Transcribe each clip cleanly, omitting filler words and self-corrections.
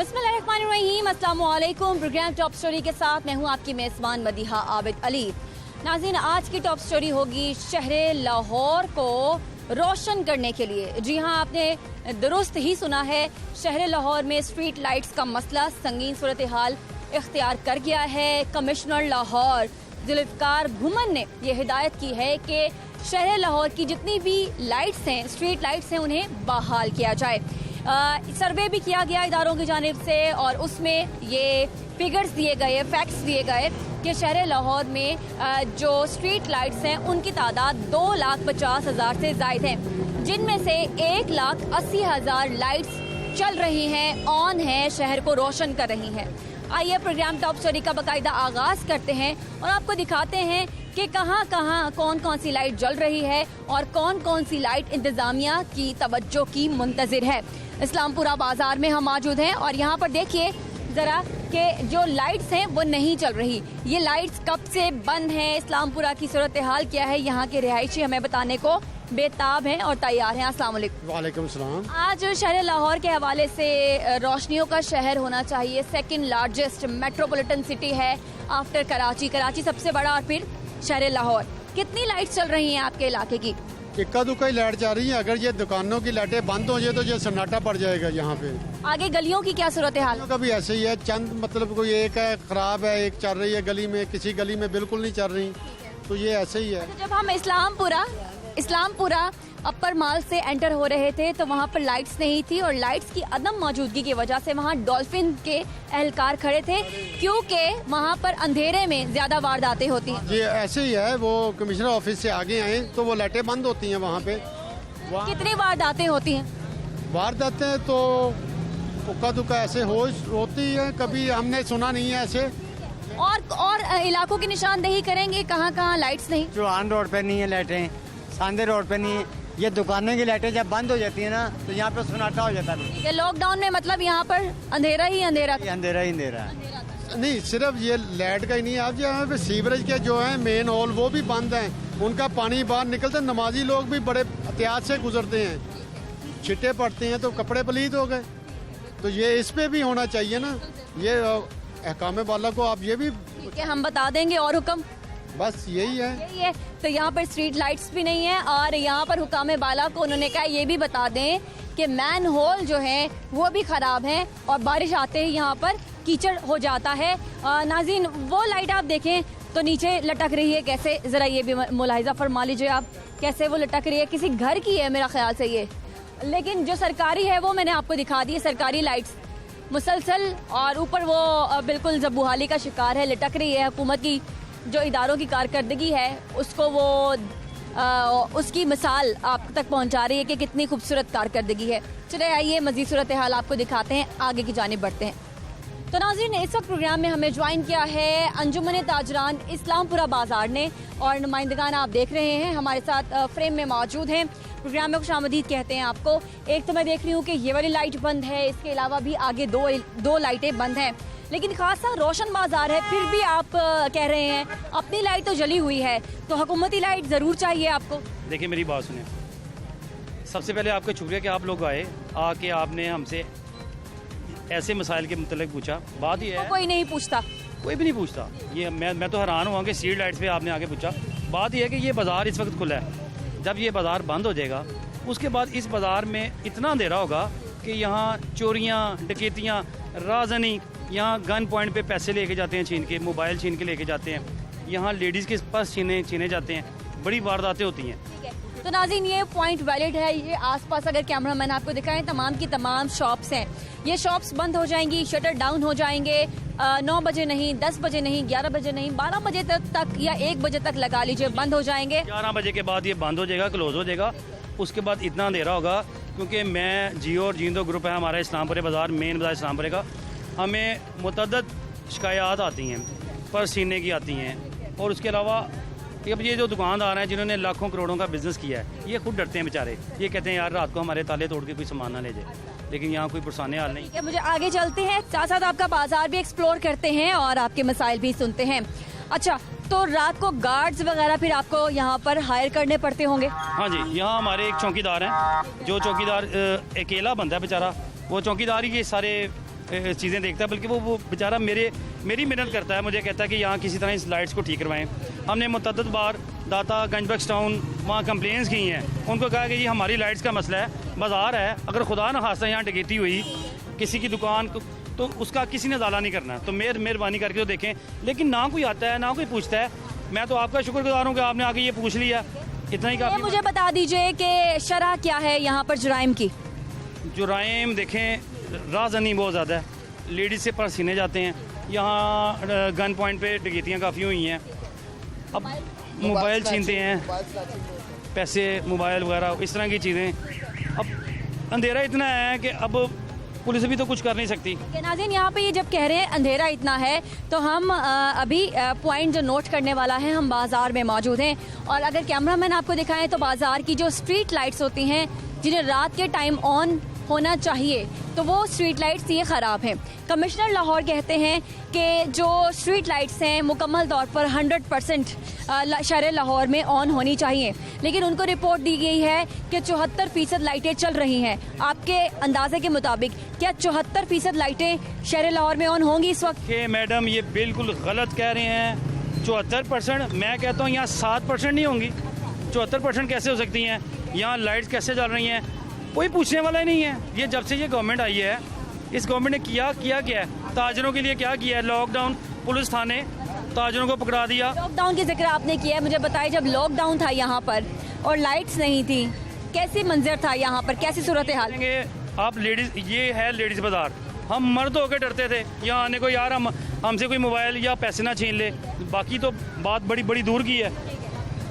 बिस्मिल्लाहिर्रहमानिर्रहीम, अस्सलामु अलैकुम। प्रोग्राम टॉप स्टोरी के साथ मैं हूँ आपकी मेज़बान मदीहा आबिद अली। नाज़रीन, आज की टॉप स्टोरी होगी शहर लाहौर को रोशन करने के लिए। जी हाँ, आपने दुरुस्त ही सुना है, शहर लाहौर में स्ट्रीट लाइट्स का मसला संगीन सूरत हाल इख्तियार कर गया है। कमिश्नर लाहौर जुल्फ़िकार भुमन ने यह हिदायत की है कि शहर लाहौर की जितनी भी लाइट्स हैं, स्ट्रीट लाइट्स हैं, उन्हें बहाल किया जाए। सर्वे भी किया गया इदारों की जानिब से और उसमें ये फिगर्स दिए गए, फैक्ट्स दिए गए कि शहर लाहौर में जो स्ट्रीट लाइट्स हैं उनकी तादाद 2,50,000 से ज़ायद हैं, जिनमें से 1,80,000 लाइट्स चल रही हैं, ऑन हैं, शहर को रोशन कर रही हैं। आइए प्रोग्राम टॉप स्टोरी का बाकायदा आगाज़ करते हैं और आपको दिखाते हैं कि कहाँ कहाँ कौन कौन सी लाइट जल रही है और कौन कौन सी लाइट इंतज़ामिया की तवज्जो की मुंतज़िर है। इस्लामपुरा बाजार में हम मौजूद हैं और यहाँ पर देखिए ज़रा कि जो लाइट्स हैं वो नहीं चल रही। ये लाइट्स कब से बंद हैं, इस्लामपुरा की सूरत हाल क्या है, यहाँ के रिहायशी हमें बताने को बेताब हैं और तैयार हैं। अस्सलाम वालेकुम। वालेकुम सलाम। आज शहर लाहौर के हवाले से रोशनियों का शहर होना चाहिए, सेकंड लार्जेस्ट मेट्रोपॉलिटन सिटी है आफ्टर कराची। कराची सबसे बड़ा और फिर शहर लाहौर। कितनी लाइट्स चल रही हैं आपके इलाके की? इक्का दुक्का ही लाइट जा रही है। अगर ये दुकानों की लाइटें बंद हो जाए तो ये सन्नाटा पड़ जाएगा यहाँ पे। आगे गलियों की क्या सूरत हाल? का भी ऐसे ही है, चंद मतलब कोई एक है खराब है, एक चल रही है गली में, किसी गली में बिल्कुल नहीं चल रही, तो ये ऐसे ही है। जब हम इस्लामपुरा अपर माल से एंटर हो रहे थे तो वहाँ पर लाइट्स नहीं थी और लाइट्स की अदम मौजूदगी की वजह से वहाँ डॉल्फिन के एहलकार खड़े थे, क्योंकि वहाँ पर अंधेरे में ज्यादा वारदातें होती हैं। ये ऐसे ही है, वो कमिश्नर ऑफिस से आगे आए तो वो लाइटें बंद होती हैं वहाँ पे। कितनी वारदातें होती हैं? वारदातें तो उक्का दुक्का ऐसे होती है, कभी हमने सुना नहीं है ऐसे। और इलाकों की निशानदेही करेंगे कहाँ कहाँ लाइट्स नहीं? चौहान रोड पे नहीं है लाइटें, सांदे रोड पे नहीं है। ये दुकानों की लाइटें जब बंद हो जाती है ना तो यहाँ पे सन्नाटा हो जाता है। लॉकडाउन में मतलब यहाँ पर अंधेरा ही अंधेरा अंधेरा ही अंधेरा है। नहीं, सिर्फ ये लाइट का ही नहीं, आप यहाँ पे सीवरेज के जो है मेन होल वो भी बंद हैं, उनका पानी बाहर निकलता है। नमाजी लोग भी बड़े एहतियात से गुजरते हैं, छिट्टे पड़ते हैं तो कपड़े पलीद हो गए। तो ये इस पे भी होना चाहिए ना, ये अहकाम वाला को आप ये भी हम बता देंगे। और हुक्म बस यही है। तो यहाँ पर स्ट्रीट लाइट्स भी नहीं है और यहाँ पर हुकाम बाला को उन्होंने कहा ये भी बता दें कि मैन होल जो है वो भी खराब है और बारिश आते ही यहाँ पर कीचड़ हो जाता है। नाज़रीन, वो लाइट आप देखें तो नीचे लटक रही है कैसे, जरा ये भी मुलाहिजा फरमा लीजिए आप, कैसे वो लटक रही है। किसी घर की है मेरा ख्याल से ये, लेकिन जो सरकारी है वो मैंने आपको दिखा दी है। सरकारी लाइट्स मुसलसल और ऊपर वो बिल्कुल जबूहाली का शिकार है, लटक रही है। हुकूमत की जो इदारों की कारकर्दगी है उसको वो उसकी मिसाल आप तक पहुंचा रही है कि कितनी खूबसूरत कारकर्दगी है। चले आइए मज़ीद सूरत हाल आपको दिखाते हैं, आगे की जानिब बढ़ते हैं। तो नाज़रीन, इस वक्त प्रोग्राम में हमें ज्वाइन किया है अंजुमन ताजरान इस्लामपुरा बाजार ने और नुमाइंदगान आप देख रहे हैं हमारे साथ फ्रेम में मौजूद हैं। प्रोग्राम में खुशामदीद कहते हैं आपको। एक तो मैं देख रही हूँ कि ये वाली लाइट बंद है, इसके अलावा भी आगे दो लाइटें बंद हैं, लेकिन खासा रोशन बाजार है। फिर भी आप कह रहे हैं अपनी लाइट तो जली हुई है, तो हुकूमती लाइट ज़रूर चाहिए आपको। देखिए मेरी बात सुने, सबसे पहले आपका शुक्रिया कि आप लोग आए, आके आपने हमसे ऐसे मसाइल के मुतल्लिक पूछा। बात ये है, कोई नहीं पूछता, कोई भी नहीं पूछता। ये मैं तो हैरान हुआ कि स्ट्रीट लाइट्स पे आपने आके पूछा। बात यह है कि ये बाज़ार इस वक्त खुला है, जब ये बाज़ार बंद हो जाएगा उसके बाद इस बाज़ार में इतना अंधेरा होगा कि यहाँ चोरियाँ, डकैतियाँ, राजनी, यहाँ गन पॉइंट पे पैसे लेके जाते हैं छीन के, मोबाइल छीन के लेके जाते हैं, यहाँ लेडीज़ के पास छीने जाते हैं, बड़ी वारदातें होती हैं। तो नाज़रीन, ये पॉइंट वैलिड है। ये आसपास अगर कैमरा मैन आपको दिखाएं, तमाम की तमाम शॉप्स हैं, ये शॉप्स बंद हो जाएंगी, शटर डाउन हो जाएंगे। 9 बजे नहीं, 10 बजे नहीं, 11 बजे नहीं, 12 बजे तक या 1 बजे तक लगा लीजिए बंद हो जाएंगे। 11 बजे के बाद ये बंद हो जाएगा, क्लोज हो जाएगा। उसके बाद इतना अंधेरा होगा, क्योंकि मैं जियो और जिंदो ग्रुप है हमारा इस्लामपुरे बाज़ार, मेन बाज़ार इस्लामपुरे का, हमें मुतअद्दिद शिकायत आती हैं, पर्स छीनने की आती हैं। और उसके अलावा अब ये जो दुकानदार हैं जिन्होंने लाखों करोड़ों का बिजनेस किया है, ये खुद डरते हैं बेचारे। ये कहते हैं यार रात को हमारे ताले तोड़ के कोई सामान ना ले जाए, लेकिन यहाँ कोई पुरसाने हाल नहीं। मुझे आगे चलते हैं, साथ साथ आपका बाजार भी एक्सप्लोर करते हैं और आपके मसाइल भी सुनते हैं। अच्छा, तो रात को गार्ड्स वगैरह फिर आपको यहाँ पर हायर करने पड़ते होंगे? हाँ जी, यहाँ हमारे एक चौकीदार हैं, जो चौकीदार अकेला बंदा है बेचारा, वो चौकीदार ही ये सारे चीज़ें देखता बल्कि वो बेचारा मेरी मेहनत करता है, मुझे कहता है कि यहाँ किसी तरह इस लाइट्स को ठीक करवाएं। हमने मुतअद्दिद बार दाता गंजबख्श टाउन वहाँ कंप्लेंट्स की हैं, उनको कहा कि ये हमारी लाइट्स का मसला है, बाज़ार है, अगर खुदा न खास्ता यहाँ डकैती हुई किसी की दुकान को तो उसका किसी ने ज़ाला नहीं करना, तो मेहरबानी करके तो देखें। लेकिन ना कोई आता है ना कोई पूछता है। मैं तो आपका शुक्रगुजार हूँ कि आपने आके ये पूछ लिया, इतना ही ये काफ़ी। मुझे बता दीजिए कि शरह क्या है यहाँ पर जुराइम की? जुराइम देखें, राजनी बहुत ज़्यादा है, लेडीज़ से पर्स छीने जाते हैं, यहाँ गन पॉइंट पे डकैतियाँ काफ़ी हुई हैं। अब मोबाइल छीनते हैं, पैसे मोबाइल वगैरह इस तरह की चीज़ें। अब अंधेरा इतना है कि अब पुलिस भी तो कुछ कर नहीं सकती। नाज़रीन, यहाँ पे ये जब कह रहे हैं अंधेरा इतना है तो हम अभी पॉइंट जो नोट करने वाला है, हम बाज़ार में मौजूद हैं और अगर कैमरामैन आपको दिखाएं तो बाज़ार की जो स्ट्रीट लाइट्स होती हैं जिन्हें रात के टाइम ऑन होना चाहिए तो वो स्ट्रीट लाइट्स ये ख़राब हैं। कमिश्नर लाहौर कहते हैं कि जो स्ट्रीट लाइट्स हैं मुकम्मल तौर पर 100% शहर लाहौर में ऑन होनी चाहिए, लेकिन उनको रिपोर्ट दी गई है कि 74% लाइटें चल रही हैं। आपके अंदाजे के मुताबिक क्या 74% लाइटें शहर लाहौर में ऑन होंगी इस वक्त? कि मैडम ये बिल्कुल गलत कह रहे हैं। 74%, मैं कहता हूँ यहाँ 7% नहीं होंगी, 74% कैसे हो सकती हैं? यहाँ लाइट्स कैसे चल रही हैं? कोई पूछने वाला ही नहीं है। ये जब से ये गवर्नमेंट आई है, इस गवर्नमेंट ने क्या है? ताजरों के लिए क्या किया है? लॉकडाउन, पुलिस थाने ताजरों को पकड़ा दिया। लॉकडाउन की जिक्र आपने किया है, मुझे बताइए जब लॉकडाउन था यहाँ पर और लाइट्स नहीं थी, कैसी मंजर था यहाँ पर, कैसी सूरत हाल? आप लेडीज, ये है लेडीज बाजार, हम मर्द होकर डरते थे यहाँ आने को, यार हमसे कोई मोबाइल या पैसे ना छीन ले, बाकी तो बात बड़ी दूर की है।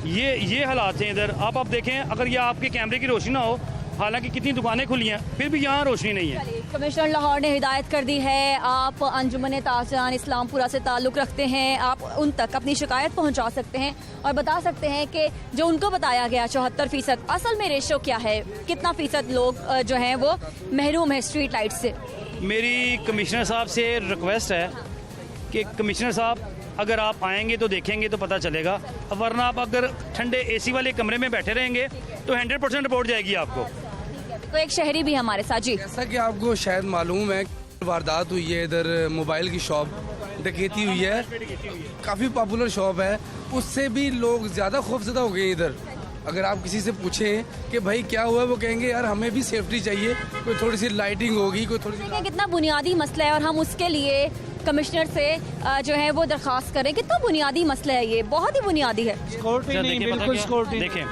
ये हालात हैं इधर। आप देखें, अगर ये आपके कैमरे की रोशनी ना हो, हालांकि कितनी दुकानें खुली हैं फिर भी यहाँ रोशनी नहीं है। कमिश्नर लाहौर ने हिदायत कर दी है, आप अंजुमन ताजरान इस्लामपुरा से ताल्लुक़ रखते हैं, आप उन तक अपनी शिकायत पहुँचा सकते हैं और बता सकते हैं कि जो उनको बताया गया 74%, असल में रेशो क्या है, कितना फ़ीसद लोग जो हैं वो महरूम है स्ट्रीट लाइट से? मेरी कमिश्नर साहब से रिक्वेस्ट है कि कमिश्नर साहब अगर आप आएंगे तो देखेंगे तो पता चलेगा, वरना आप अगर ठंडे एसी वाले कमरे में बैठे रहेंगे तो 100% रिपोर्ट जाएगी आपको। तो एक शहरी भी हमारे साथ। जी, जैसा कि आपको शायद मालूम है, वारदात हुई है इधर, मोबाइल की शॉप डकैती हुई है, काफ़ी पॉपुलर शॉप है, उससे भी लोग ज़्यादा खौफजदा हो गए इधर। अगर आप किसी से पूछें कि भाई क्या हुआ, वो कहेंगे यार हमें भी सेफ्टी चाहिए, कोई थोड़ी सी लाइटिंग होगी, कोई थोड़ी सी। कितना बुनियादी मसला है और हम उसके लिए कमिश्नर से जो है वो दरख्वास्त करें। कितना बुनियादी मसला है, ये बहुत ही बुनियादी है। देखें,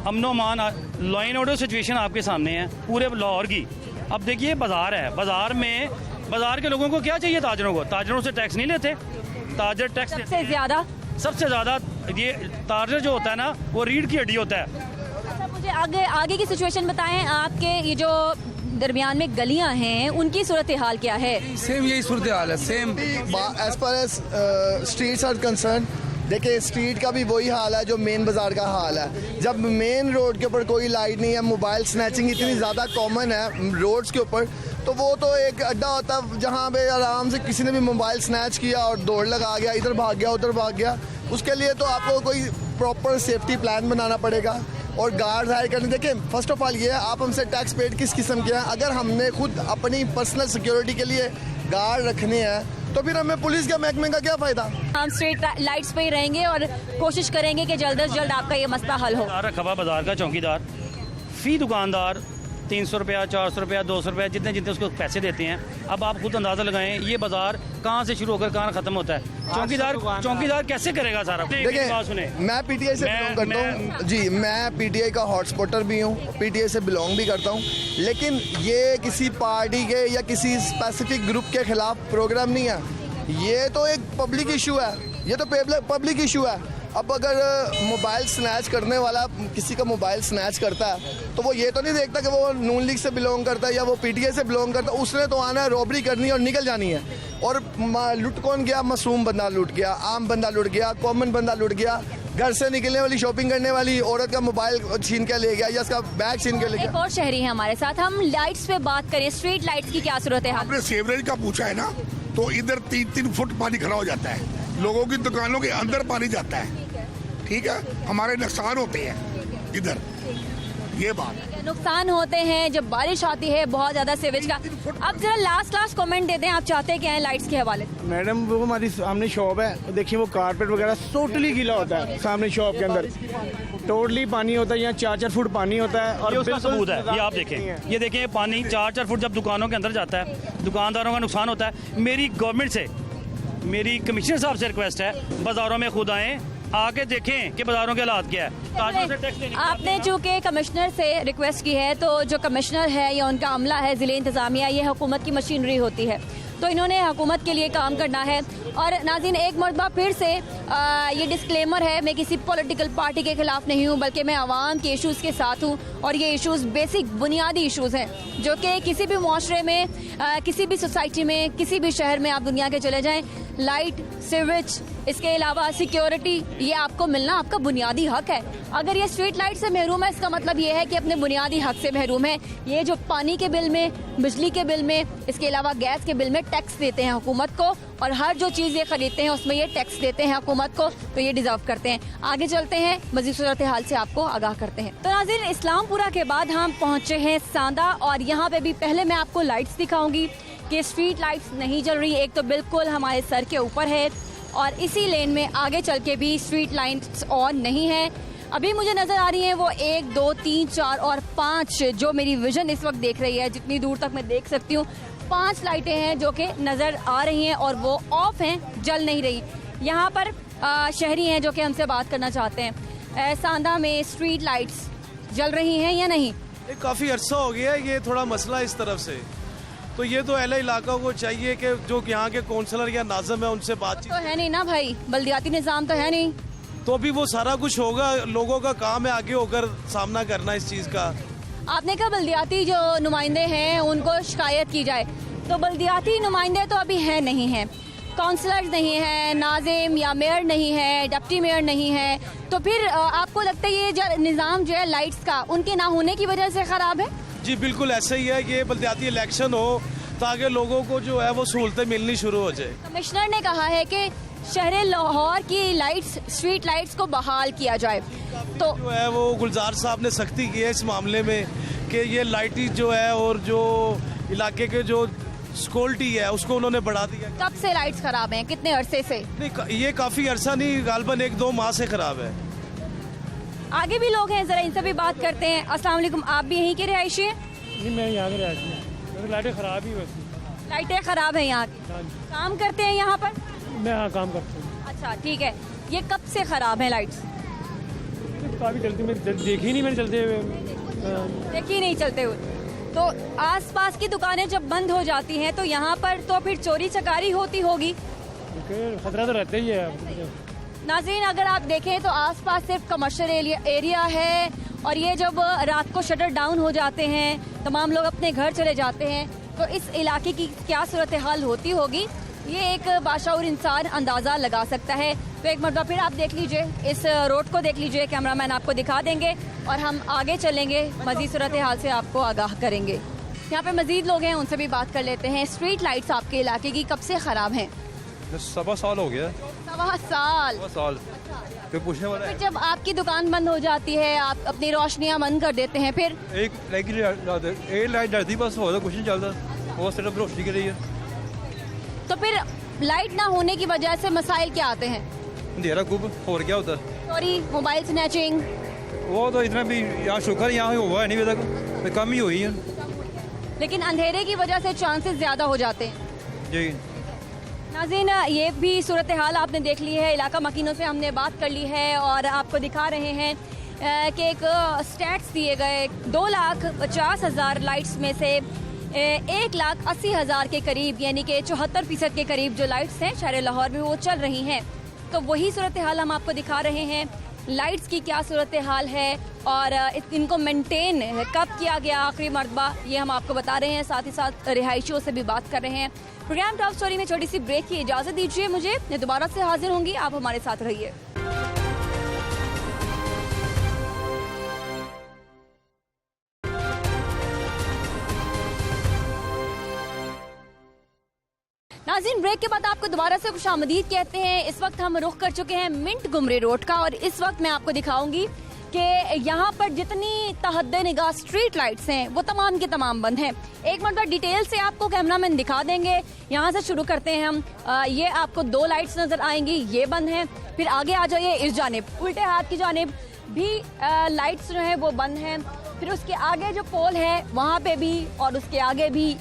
अमनो मान लॉ एंड ऑर्डर सिचुएशन आपके सामने है पूरे लाहौर की। अब देखिए बाजार है, बाजार के लोगों को क्या चाहिए? ताजरों से टैक्स नहीं लेते, ताजर टैक्स सबसे ज़्यादा ये ताजर जो होता है ना, वो रीढ़ की हड्डी होता है। अच्छा, मुझे आगे की सिचुएशन बताएं, आपके ये जो दरमियान में गलियां हैं उनकी सूरत हाल क्या है? सेम यही सूरत हाल है, same as far as streets are concern. देखिए, स्ट्रीट का भी वही हाल है जो मेन बाज़ार का हाल है। जब मेन रोड के ऊपर कोई लाइट नहीं है, मोबाइल स्नैचिंग इतनी ज़्यादा कॉमन है रोड्स के ऊपर, तो वो तो एक अड्डा होता है जहाँ पे आराम से किसी ने भी मोबाइल स्नैच किया और दौड़ लगा गया, इधर भाग गया उधर भाग गया। उसके लिए तो आपको कोई प्रॉपर सेफ्टी प्लान बनाना पड़ेगा और गार्ड हायर करने। देखिए, फर्स्ट ऑफ ऑल ये है, आप हमसे टैक्स पेड किस किस्म के हैं? अगर हमने खुद अपनी पर्सनल सिक्योरिटी के लिए गार्ड रखने हैं तो फिर हमें पुलिस के महकमे का क्या फ़ायदा? हम स्ट्रीट लाइट्स पे ही रहेंगे और कोशिश करेंगे कि जल्द से जल्द आपका ये मसला हल हो। रखा बाजार का चौकीदार, फी दुकानदार 300 रुपया, 400 रुपया, 200 रुपया, जितने उसको पैसे देते हैं। अब आप खुद अंदाज़ा लगाएं, ये बाजार कहाँ से शुरू होकर कहाँ ख़त्म होता है? चौकीदार कैसे करेगा सारा? देखिए, मैं पीटीआई से बिलोंग करता हूँ जी, मैं पीटीआई का हॉटस्पॉटर भी हूँ, पीटीआई से बिलोंग भी करता हूँ, लेकिन ये किसी पार्टी के या किसी स्पेसिफिक ग्रुप के खिलाफ प्रोग्राम नहीं है। ये तो एक पब्लिक इशू है, ये तो पब्लिक इशू है। अब अगर मोबाइल स्नैच करने वाला किसी का मोबाइल स्नैच करता है तो वो ये तो नहीं देखता कि वो नून लीग से बिलोंग करता है या वो पीटीआई से बिलोंग करता है। उसने तो आना है, रॉबरी करनी है और निकल जानी है। और लुट कौन गया? मासूम बंदा लुट गया, आम बंदा लुट गया, कॉमन बंदा लुट गया, घर से निकलने वाली शॉपिंग करने वाली औरत का मोबाइल छीन के ले गया या उसका बैग छीन के ले गया। एक और शहरी है हमारे साथ, हम लाइट्स पे बात करें, स्ट्रीट लाइट्स की क्या सूरत है? आपने सीवरेज का पूछा है ना, तो इधर 3-3 फुट पानी खड़ा हो जाता है, लोगों की दुकानों के अंदर पानी जाता है, ठीक है, हमारे नुकसान होते हैं इधर। ये बात है। नुकसान होते हैं जब बारिश आती है बहुत ज्यादा सीवेज का। अब जरा लास्ट कमेंट देते हैं, आप चाहते क्या हैं लाइट्स के हवाले से? मैडम वो हमारी सामने शॉप है, देखिए वो कारपेट वगैरह टोटली गीला होता है सामने शॉप के अंदर, टोटली पानी होता है, यहाँ 4-4 फुट पानी होता है। और ये उसका बिल्कुल सबूत है, ये आप देखें, ये देखें पानी 4-4 फुट जब दुकानों के अंदर जाता है, दुकानदारों का नुकसान होता है। मेरी गवर्नमेंट से, मेरी कमिश्नर साहब से रिक्वेस्ट है, बाजारों में खुद आएँ, आके देखें कि बाजारों के हालात क्या है। आपने चूंकि कमिश्नर से रिक्वेस्ट की है, तो जो कमिश्नर है या उनका अमला है, जिले इंतजामिया, ये हुकूमत की मशीनरी होती है, तो इन्होंने हुकूमत के लिए काम करना है। और नाज़रीन एक मरतबा फिर से ये डिस्क्लेमर है, मैं किसी पॉलिटिकल पार्टी के खिलाफ नहीं हूँ, बल्कि मैं आवाम के इशूज़ के साथ हूँ। और ये इशूज़ बेसिक बुनियादी इशूज़ हैं जो कि किसी भी मुआशरे में, किसी भी सोसाइटी में, किसी भी शहर में आप दुनिया के चले जाएँ, लाइट, सीवेज, इसके अलावा सिक्योरिटी, ये आपको मिलना आपका बुनियादी हक है। अगर ये स्ट्रीट लाइट से महरूम है, इसका मतलब ये है कि अपने बुनियादी हक से महरूम है। ये जो पानी के बिल में, बिजली के बिल में, इसके अलावा गैस के बिल में टैक्स देते हैं हुकूमत को, और हर जो चीज़ ये खरीदते हैं उसमें ये टैक्स देते हैं हुकूमत को, तो ये डिजर्व करते हैं। आगे चलते हैं, मज़ीद सूरत हाल से आपको आगाह करते हैं। तो नाज़रीन इस्लामपुरा के बाद हम पहुँचे हैं सांदा, और यहाँ पे भी पहले मैं आपको लाइट्स दिखाऊंगी कि स्ट्रीट लाइट्स नहीं जल रही। एक तो बिल्कुल हमारे सर के ऊपर है, और इसी लेन में आगे चल के भी स्ट्रीट लाइट्स ऑन नहीं है। अभी मुझे नज़र आ रही हैं वो 1, 2, 3, 4 और 5, जो मेरी विजन इस वक्त देख रही है, जितनी दूर तक मैं देख सकती हूँ, 5 लाइटें हैं जो कि नज़र आ रही हैं और वो ऑफ हैं, जल नहीं रही। यहाँ पर शहरी हैं जो कि हमसे बात करना चाहते हैं। सांदा में स्ट्रीट लाइट्स जल रही हैं या नहीं? काफ़ी अरसा हो गया है ये थोड़ा मसला इस तरफ से, तो ये तो अहले इलाका को चाहिए कि जो यहाँ के काउंसलर या नाज़िम है उनसे बातचीत। तो है नहीं ना भाई, बल्दियाती निज़ाम तो है नहीं, तो अभी वो सारा कुछ होगा, लोगों का काम है आगे होकर सामना करना इस चीज़ का। आपने कहा बल्दियाती जो नुमाइंदे हैं उनको शिकायत की जाए, तो बल्दियाती नुमाइंदे तो अभी है नहीं हैं, काउंसलर नहीं है, नाजिम या मेयर नहीं है, डिप्टी मेयर नहीं है, तो फिर आपको लगता है ये जो निज़ाम जो है लाइट्स का, उनके ना होने की वजह से ख़राब है? जी बिल्कुल ऐसा ही है, ये बल्दियाती इलेक्शन हो ताकि लोगों को जो है वो सहूलतें मिलनी शुरू हो जाए। कमिश्नर ने कहा है कि शहर लाहौर की लाइट्स, स्ट्रीट लाइट्स को बहाल किया जाए, तो जो है वो गुलजार साहब ने सख्ती की है इस मामले में कि ये लाइटें जो है और जो इलाके के जो सिक्योरिटी है उसको उन्होंने बढ़ा दिया। कब से लाइट्स खराब हैं, कितने अरसे से? नहीं, ये काफ़ी अरसा नहीं, गालबन 1-2 माह से खराब है। आगे भी लोग हैं, जरा इनसे भी बात करते हैं। अस्सलाम वालेकुम, आप भी यहीं के रिहायशी हैं? नहीं, मैं यहाँ के रिहायशी हूँ। लाइटें ख़राब ही वैसे। लाइटें ख़राब हैं यहाँ की? काम करते हैं यहाँ पर? मैं हाँ काम करता हूँ। अच्छा ठीक है, ये कब से ख़राब हैं लाइट्स? काफ़ी चलती, मैंने देखी नहीं, मैंने चलते हुए देखी नहीं चलते हुए। तो आसपास की दुकानें जब बंद हो जाती हैं तो यहाँ पर तो फिर चोरी चकारी होती होगी? खतरा तो रहता ही है। नाज़रीन अगर आप देखें तो आसपास सिर्फ कमर्शियल एरिया है, और ये जब रात को शटर डाउन हो जाते हैं, तमाम लोग अपने घर चले जाते हैं, तो इस इलाके की क्या सूरत हाल होती होगी, ये एक बाशऊर इंसान अंदाज़ा लगा सकता है। तो एक मरतबा फिर आप देख लीजिए, इस रोड को देख लीजिए, कैमरामैन आपको दिखा देंगे, और हम आगे चलेंगे, मज़ीद सूरत हाल से आपको आगाह करेंगे। यहाँ पे मज़ीद लोग हैं, उनसे भी बात कर लेते हैं। स्ट्रीट लाइट्स आपके इलाके की कब से ख़राब हैं? 7 साल हो गया। 7 साल? 7 साल फिर पूछने वाला फिर जब आपकी दुकान बंद हो जाती है, आप अपनी रोशनियाँ बंद कर देते हैं, फिर एक लाइट डरती बस हो कुछ नहीं चलता, वो सिर्फ रोशनी के लिए। तो फिर लाइट ना होने की वजह से मसाइल क्या आते हैं? अंधेरा खूब और क्या होता है, चोरी, मोबाइल स्नैचिंग, वो तो इतना भी यहाँ शुक्र यहाँ हुआ है नहीं अभी तक, कम ही हुई है। लेकिन अंधेरे की वजह से चांसेस ज़्यादा हो जाते हैं। जी नाज़रीन ये भी सूरत हाल आपने देख ली है, इलाका मकीनों से हमने बात कर ली है, और आपको दिखा रहे हैं कि एक स्टैट्स दिए गए 2,50,000 लाइट्स में से 1,80,000 के करीब, यानी कि 74% के करीब जो लाइट्स हैं शहर लाहौर में वो चल रही हैं। तो वही सूरत हाल हम आपको दिखा रहे हैं, लाइट्स की क्या सूरत हाल है और इनको मेंटेन कब किया गया आखिरी मरतबा, ये हम आपको बता रहे हैं। साथ ही साथ रिहायशियों से भी बात कर रहे हैं। प्रोग्राम टॉप स्टोरी में छोटी सी ब्रेक की इजाज़त दीजिए मुझे, मैं दोबारा से हाजिर होंगी, आप हमारे साथ रहिए। नाज़रीन ब्रेक के बाद आपको दोबारा से खुशामदीद कहते हैं। इस वक्त हम रुख कर चुके हैं मिंट गुमरे रोड का, और इस वक्त मैं आपको दिखाऊंगी कि यहाँ पर जितनी तहद्दे निगाह स्ट्रीट लाइट्स हैं वो तमाम की तमाम बंद हैं। एक मरतबा डिटेल से आपको कैमरामैन दिखा देंगे। यहाँ से शुरू करते हैं हम। ये आपको 2 लाइट्स नजर आएंगी, ये बंद हैं। फिर आगे आ जाइए इस जानिब, उल्टे हाथ की जानिब भी लाइट्स जो हैं वो बंद हैं। फिर उसके आगे जो पोल है वहाँ पे भी, और उसके आगे भी,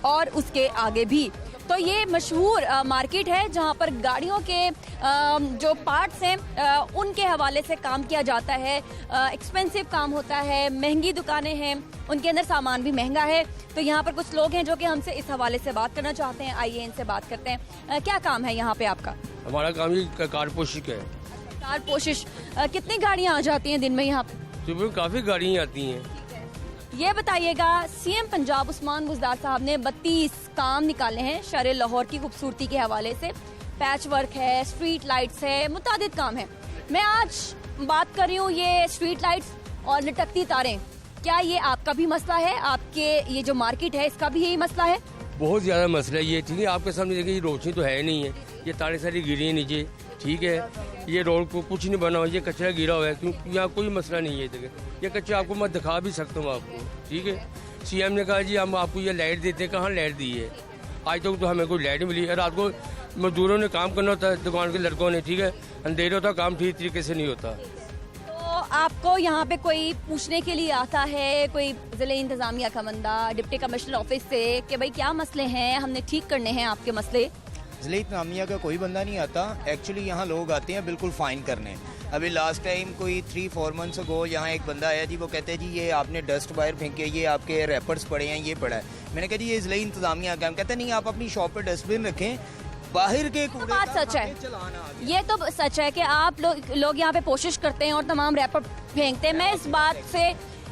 और उसके आगे भी। तो ये मशहूर मार्केट है जहाँ पर गाड़ियों के जो पार्ट्स हैं उनके हवाले से काम किया जाता है। एक्सपेंसिव काम होता है, महंगी दुकानें हैं, उनके अंदर सामान भी महंगा है। तो यहाँ पर कुछ लोग हैं जो कि हमसे इस हवाले से बात करना चाहते हैं। आइए इनसे बात करते हैं। क्या काम है यहाँ पे आपका? हमारा काम ये कार पोशिश का है। कार पोशिश। कितनी गाड़ियाँ आ जाती हैं दिन में यहाँ पे? सुबह काफ़ी गाड़ियाँ आती हैं। ये बताइएगा, सीएम पंजाब उस्मान बुज़दार साहब ने 32 काम निकाले हैं शहर लाहौर की खूबसूरती के हवाले से। पैच वर्क है, स्ट्रीट लाइट्स है, मुतादिद काम है। मैं आज बात कर रही हूँ ये स्ट्रीट लाइट्स और लटकती तारें। क्या ये आपका भी मसला है? आपके ये जो मार्केट है इसका भी यही मसला है? बहुत ज़्यादा मसला है ये। ठीक है, आपके सामने देखिए, ये रोशनी तो है नहीं है, ये तारें सारी गिरी है नीचे। ठीक है, ये रोड को कुछ नहीं बना हुआ, ये कचरा गिरा हुआ है, क्योंकि यहाँ कोई मसला नहीं है। देखिए, ये कचरा आपको मैं दिखा भी सकता हूँ आपको। ठीक है, सीएम ने कहा जी हम आपको ये लाइट देते हैं, कहाँ लाइट दी है? आज तक तो हमें कोई लाइट मिली है। रात को मजदूरों ने काम करना होता है, दुकान के लड़कों ने। ठीक है, अंधेरा होता, काम ठीक तरीके से नहीं होता। तो आपको यहाँ पे कोई पूछने के लिए आता है, कोई जिले इंतजामिया का बंदा डिप्टी कमिश्नर ऑफिस से, कि भाई क्या मसले हैं, हमने ठीक करने हैं आपके मसले? ज़िले इंतज़ामिया का कोई बंदा नहीं आता। एक्चुअली यहाँ लोग आते हैं बिल्कुल फ़ाइन करने। अभी लास्ट टाइम कोई 3-4 मंथ्स अगो यहाँ एक बंदा आया जी, वो कहते हैं जी ये आपने डस्ट बाहर फेंके, ये आपके रैपर्स पड़े हैं, ये पड़ा है। मैंने कहा जी ये ज़िले इंतज़ामिया का। हम कहते नहीं, आप अपनी शॉप पर डस्टबिन रखें, बाहर के तो बात सच है, ये तो सच है कि आप लोग यहाँ पे कोशिश करते हैं और तमाम रैपर फेंकते हैं। मैं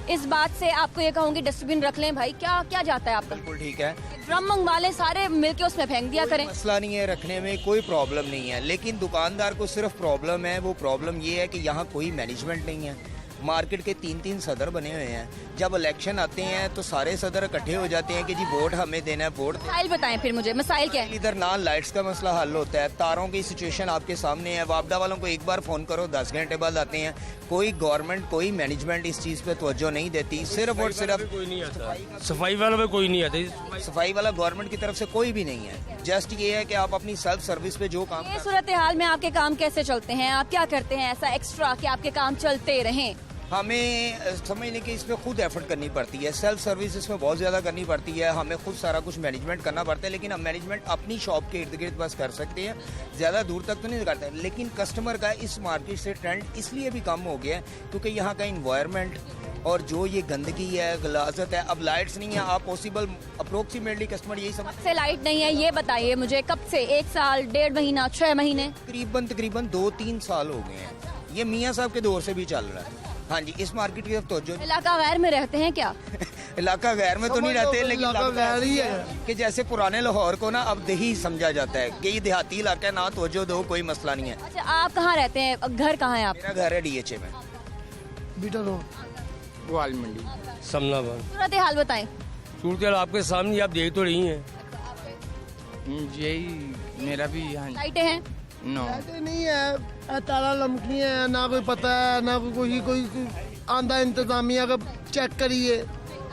इस बात से आपको ये कहूँगी डस्टबिन रख लें भाई। क्या जाता है आपका? बिल्कुल ठीक है, ड्रम मंगवा लें, सारे मिलके उसमें फेंक दिया करें। मसला नहीं है, रखने में कोई प्रॉब्लम नहीं है। लेकिन दुकानदार को सिर्फ प्रॉब्लम है, वो प्रॉब्लम ये है कि यहाँ कोई मैनेजमेंट नहीं है। मार्केट के 3-3 सदर बने हुए हैं। जब इलेक्शन आते हैं तो सारे सदर इकट्ठे हो जाते हैं कि जी वोट हमें देना है, वोट। मसाइल बताएं फिर मुझे, मसाइल क्या है? इधर ना लाइट्स का मसला हल होता है, तारों की सिचुएशन आपके सामने है। वापडा वालों को एक बार फ़ोन करो, 10 घंटे बाद आते हैं। कोई गवर्नमेंट, कोई मैनेजमेंट इस चीज़ पे तवज्जो नहीं देती। सिर्फ और सिर्फ कोई नहीं आता, सफाई वाला पे कोई नहीं आता। सफाई वाला गवर्नमेंट की तरफ से कोई भी नहीं है। जस्ट ये है कि आप अपनी सेल्फ सर्विस पे जो काम। ये सूरत हाल में आपके काम कैसे चलते हैं? आप क्या करते हैं ऐसा एक्स्ट्रा कि आपके काम चलते रहें? हमें समझने की इसमें खुद एफर्ट करनी पड़ती है। सेल्फ सर्विस इसमें बहुत ज़्यादा करनी पड़ती है। हमें खुद सारा कुछ मैनेजमेंट करना पड़ता है। लेकिन हम मैनेजमेंट अपनी शॉप के इर्द गिर्द बस कर सकते हैं, ज़्यादा दूर तक तो नहीं करते। लेकिन कस्टमर का इस मार्केट से ट्रेंड इसलिए भी कम हो गया है क्योंकि यहाँ का इन्वायरमेंट और जो ये गंदगी है, गलाजत है। अब लाइट्स नहीं है, आप पॉसिबल अप्रोक्सीमेटली कस्टमर यही समझ से लाइट नहीं है। ये बताइए मुझे, कब से? 1 साल, 1.5 महीना, 6 महीने? तकरीबन 2-3 साल हो गए हैं। ये मियाँ साहब के दौर से भी चल रहा है। हाँ जी, इस मार्केट की तरफ तो इलाका गैर में रहते हैं क्या? इलाका गैर में तो नहीं रहते, लेकिन गैर ही है कि जैसे पुराने लाहौर को ना अब देही समझा जाता है कि ये देहाती इलाका है, ना तवज्जो दो, कोई मसला नहीं है। अच्छा, आप कहाँ रहते हैं? घर कहाँ है आप? मेरा घर है DHA में, बीटा रोड, ग्वाल मंडी, समनाबाद। सूरत हाल बताएं। सूरत हाल आपके सामने, आप देख तो रही हैं। यही मेरा भी यहाँ लाइटें हैं? नो, नहीं है, ताला लमकी है, ना कोई पता है, ना कोई आंदा इंतजामिया का चेक करिए।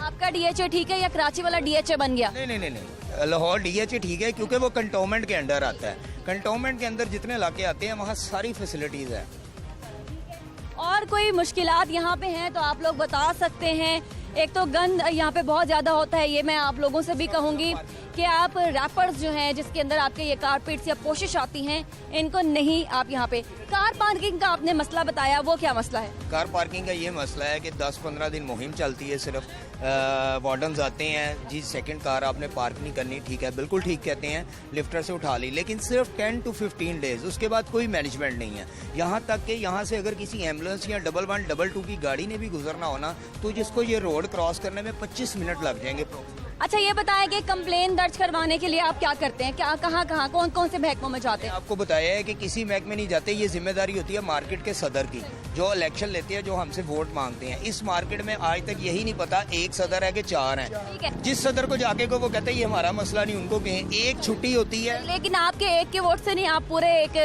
आपका DHA ठीक है या कराची वाला DHA बन गया? नहीं, लाहौर DHA ठीक है क्योंकि वो कंटोनमेंट के अंडर आता है। कंटोनमेंट के अंदर जितने इलाके आते हैं वहाँ सारी फैसिलिटीज़ है। और कोई मुश्किलात यहाँ पे हैं तो आप लोग बता सकते हैं। एक तो गंद यहाँ पे बहुत ज़्यादा होता है, ये मैं आप लोगों से भी कहूँगी कि आप रैपर्स जो हैं जिसके अंदर आपके ये कारपेट्स या पोशिश आती हैं, इनको नहीं आप यहाँ पे। कार पार्किंग का आपने मसला बताया, वो क्या मसला है? कार पार्किंग का ये मसला है कि 10-15 दिन मुहिम चलती है। सिर्फ वार्डन्स आते हैं जी, सेकंड कार आपने पार्क नहीं करनी। ठीक है, बिल्कुल ठीक कहते हैं, लिफ्टर से उठा ली। लेकिन सिर्फ 10 to 15 डेज, उसके बाद कोई मैनेजमेंट नहीं है। यहाँ तक कि यहाँ से अगर किसी एम्बुलेंस या 11-12 की गाड़ी ने भी गुजरना हो ना, तो जिसको ये रोड क्रॉस करने में 25 मिनट लग जाएंगे। अच्छा ये बताएं कि कंप्लेन दर्ज करवाने के लिए आप क्या करते हैं, क्या कहाँ कौन कौन से महकमों में जाते हैं? आपको बताया है कि किसी महकमे नहीं जाते, ये जिम्मेदारी होती है मार्केट के सदर की, जो इलेक्शन लेते हैं, जो हमसे वोट मांगते हैं। इस मार्केट में आज तक यही नहीं पता एक सदर है कि 4 हैं। ठीक है। जिस सदर को जाके को वो कहते हैं ये हमारा मसला नहीं, उनको कहें एक छुट्टी होती है। लेकिन आपके एक के वोट से नहीं, आप पूरे एक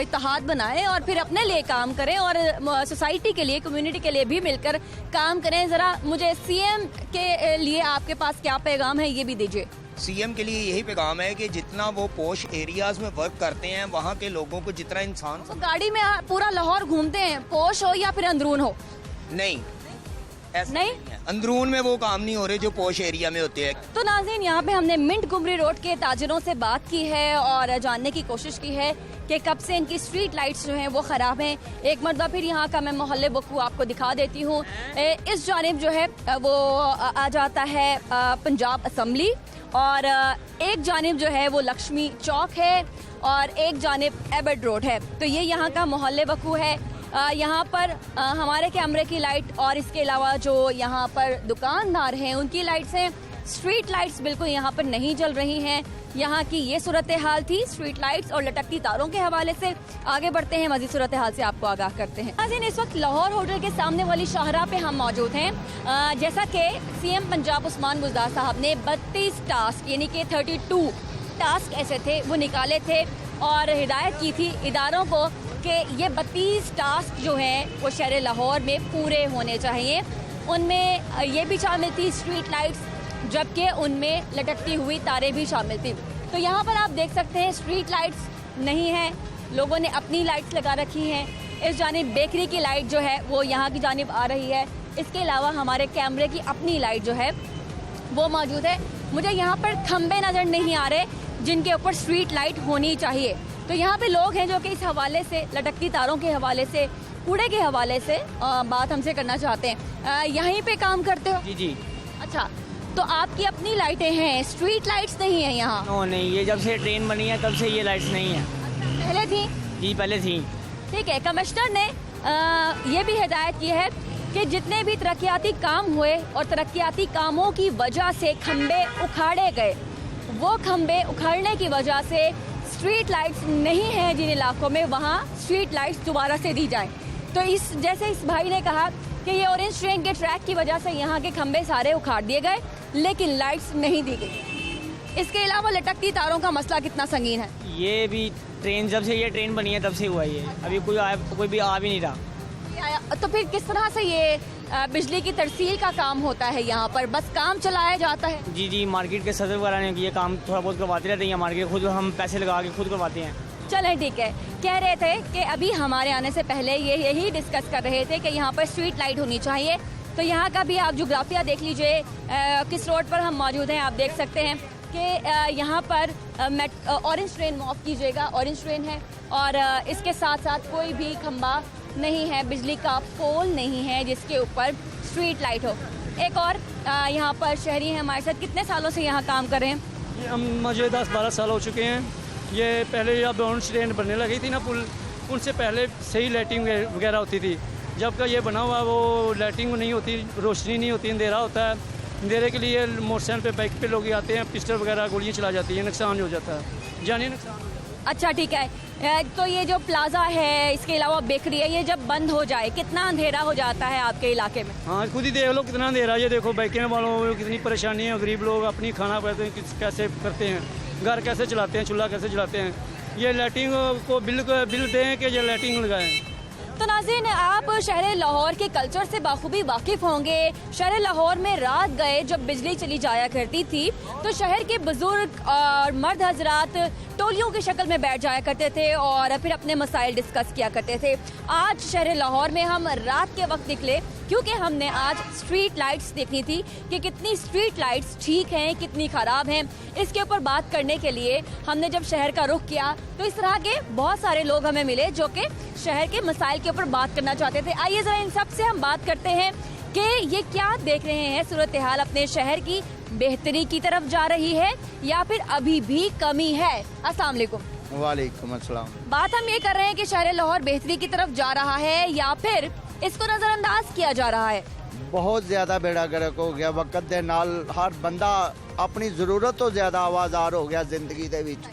इत्तेहाद बनाएं और फिर अपने लिए काम करें और सोसाइटी के लिए, कम्युनिटी के लिए भी मिलकर काम करें। जरा मुझे सीएम के लिए आपके पास क्या पैगाम है ये भी दीजिए। सीएम के लिए यही पैगाम है कि जितना वो पोश एरियाज में वर्क करते हैं, वहाँ के लोगों को जितना इंसान तो गाड़ी में पूरा लाहौर घूमते हैं, पोश हो या फिर अंदरून हो? नहीं, ऐसा नहीं है। अंदरून में वो काम नहीं हो रहे जो पोश एरिया में होते हैं। तो नाज़रीन, यहाँ पे हमने मिंट गुमरी रोड के ताजिरों से बात की है और जानने की कोशिश की है कि कब से इनकी स्ट्रीट लाइट्स जो हैं वो ख़राब हैं। एक मरतबा फिर यहाँ का मैं मोहल्ले बकू आपको दिखा देती हूँ। इस जानिब जो है वो आ जाता है पंजाब असम्बली और एक जानिब जो है वो लक्ष्मी चौक है और एक जानिब एबर्ड रोड है। तो ये यहाँ का मोहल्ले बकू है। यहाँ पर हमारे कैमरे की लाइट और इसके अलावा जो यहाँ पर दुकानदार हैं उनकी लाइट्स हैं। स्ट्रीट लाइट्स बिल्कुल यहाँ पर नहीं जल रही हैं। यहाँ की ये सूरत हाल थी स्ट्रीट लाइट्स और लटकती तारों के हवाले से। आगे बढ़ते हैं, मजीद सूरत हाल से आपको आगाह करते हैं। नाज़रीन, इस वक्त लाहौर होटल के सामने वाली शाहराह पे हम मौजूद हैं। जैसा कि सीएम पंजाब उस्मान बुज़दार साहब ने 32 टास्क यानी कि 32 टास्क ऐसे थे वो निकाले थे और हिदायत की थी इदारों को कि ये 32 टास्क जो हैं वो शहर लाहौर में पूरे होने चाहिए। उनमें ये भी शामिल थी स्ट्रीट लाइट्स, जबकि उनमें लटकती हुई तारें भी शामिल थी। तो यहाँ पर आप देख सकते हैं स्ट्रीट लाइट्स नहीं है, लोगों ने अपनी लाइट्स लगा रखी हैं। इस जानिब बेकरी की लाइट जो है वो यहाँ की जानिब आ रही है। इसके अलावा हमारे कैमरे की अपनी लाइट जो है वो मौजूद है। मुझे यहाँ पर खंबे नज़र नहीं आ रहे जिनके ऊपर स्ट्रीट लाइट होनी चाहिए। तो यहाँ पे लोग हैं जो कि इस हवाले से, लटकती तारों के हवाले से, कूड़े के हवाले से बात हमसे करना चाहते हैं। यहीं पे काम करते हो? जी जी। अच्छा, तो आपकी अपनी लाइटें हैं, स्ट्रीट लाइट्स नहीं है यहाँ? नो नहीं, ये जब से ट्रेन बनी है तब से ये लाइट्स नहीं है। पहले थी? जी पहले थी। ठीक है। कमिश्नर ने ये भी हिदायत की है कि जितने भी तरक्याती काम हुए और तरक्याती कामों की वजह से खंबे उखाड़े गए, वो खंबे उखाड़ने की वजह से स्ट्रीट लाइट्स नहीं हैं जिन इलाकों में, वहाँ स्ट्रीट लाइट्स दोबारा से दी जाएं। तो जैसे इस भाई ने कहा कि ये ऑरेंज ट्रेन के ट्रैक की वजह से यहाँ के खंबे सारे उखाड़ दिए गए लेकिन लाइट्स नहीं दी गई। इसके अलावा लटकती तारों का मसला कितना संगीन है? ये भी ट्रेन, जब से ये ट्रेन बनी है तब से हुआ ये, अभी कोई भी आ भी नहीं रहा। तो फिर किस तरह से ये बिजली की तरसील का काम होता है यहाँ पर? बस काम चलाया जाता है? जी जी, मार्केट के सदर वगैरह ने ये काम थोड़ा बहुत करवाते रहते हैं। मार्केट खुद हम पैसे लगा के खुद करवाते हैं। चलें, ठीक है। कह रहे थे कि अभी हमारे आने से पहले ये यही डिस्कस कर रहे थे कि यहाँ पर स्ट्रीट लाइट होनी चाहिए। तो यहाँ का भी आप जोग्राफिया देख लीजिए, किस रोड पर हम मौजूद हैं। आप देख सकते हैं कि यहाँ पर ऑरेंज ट्रेन माफ कीजिएगा, ऑरेंज ट्रेन है और इसके साथ साथ कोई भी खंबा नहीं है, बिजली का पोल नहीं है जिसके ऊपर स्ट्रीट लाइट हो। एक और यहाँ पर शहरी हैं हमारे साथ, कितने सालों से यहाँ काम कर रहे हैं? मुझे 10-12 साल हो चुके हैं। ये पहले जब ऑरेंज ट्रेन बनने लगी थी ना पुल, उनसे पहले सही लाइटिंग वगैरह होती थी। जब का ये बना हुआ वो लाइटिंग नहीं होती, रोशनी नहीं होती, अंधेरा होता है। अंधेरे के लिए मोटरसाइकिल पे, बाइक पे लोग आते हैं, पिस्टल वगैरह गोलियाँ चला जाती हैं, नुकसान हो जाता है, जानी नुकसान। अच्छा, ठीक है। तो ये जो प्लाजा है, इसके अलावा बेकरी है, ये जब बंद हो जाए कितना अंधेरा हो जाता है आपके इलाके में? हाँ, खुद ही देख लो कितना अंधेरा। ये देखो बाइकें वालों को कितनी परेशानी है, गरीब लोग अपनी खाना कैसे करते हैं, घर कैसे चलाते हैं, चूल्हा कैसे चलाते हैं। ये लाइटिंग को बिल दें कि ये लाइटिंग लगाएं। तो नाज़रीन, आप शहर लाहौर के कल्चर से बाखूबी वाकिफ होंगे। शहर लाहौर में रात गए जब बिजली चली जाया करती थी तो शहर के बुजुर्ग और मर्द हजरात टोलियों की शक्ल में बैठ जाया करते थे और फिर अपने मसाइल डिस्कस किया करते थे। आज शहर लाहौर में हम रात के वक्त निकले क्योंकि हमने आज स्ट्रीट लाइट्स देखनी थी कि कितनी स्ट्रीट लाइट्स ठीक हैं, कितनी ख़राब हैं। इसके ऊपर बात करने के लिए हमने जब शहर का रुख किया तो इस तरह के बहुत सारे लोग हमें मिले जो कि शहर के मसाइल के ऊपर बात करना चाहते थे। आइए ज़रा इन सब से हम बात करते हैं कि ये क्या देख रहे हैं, सूरत हाल अपने शहर की बेहतरी की तरफ जा रही है या फिर अभी भी कमी है? अस्सलाम वालेकुम। वालेकुम अस्सलाम। बात हम ये कर रहे हैं कि शहर लाहौर बेहतरी की तरफ जा रहा है या फिर इसको नजरअंदाज किया जा रहा है? बहुत ज्यादा बेड़ा गर्क हो गया। वक्त दे नाल हर बंदा ਆਪਣੀ ਜ਼ਰੂਰਤ ਤੋਂ ਜ਼ਿਆਦਾ ਆਵਾਜ਼ਾਰ ਹੋ ਗਿਆ ਜ਼ਿੰਦਗੀ ਦੇ ਵਿੱਚ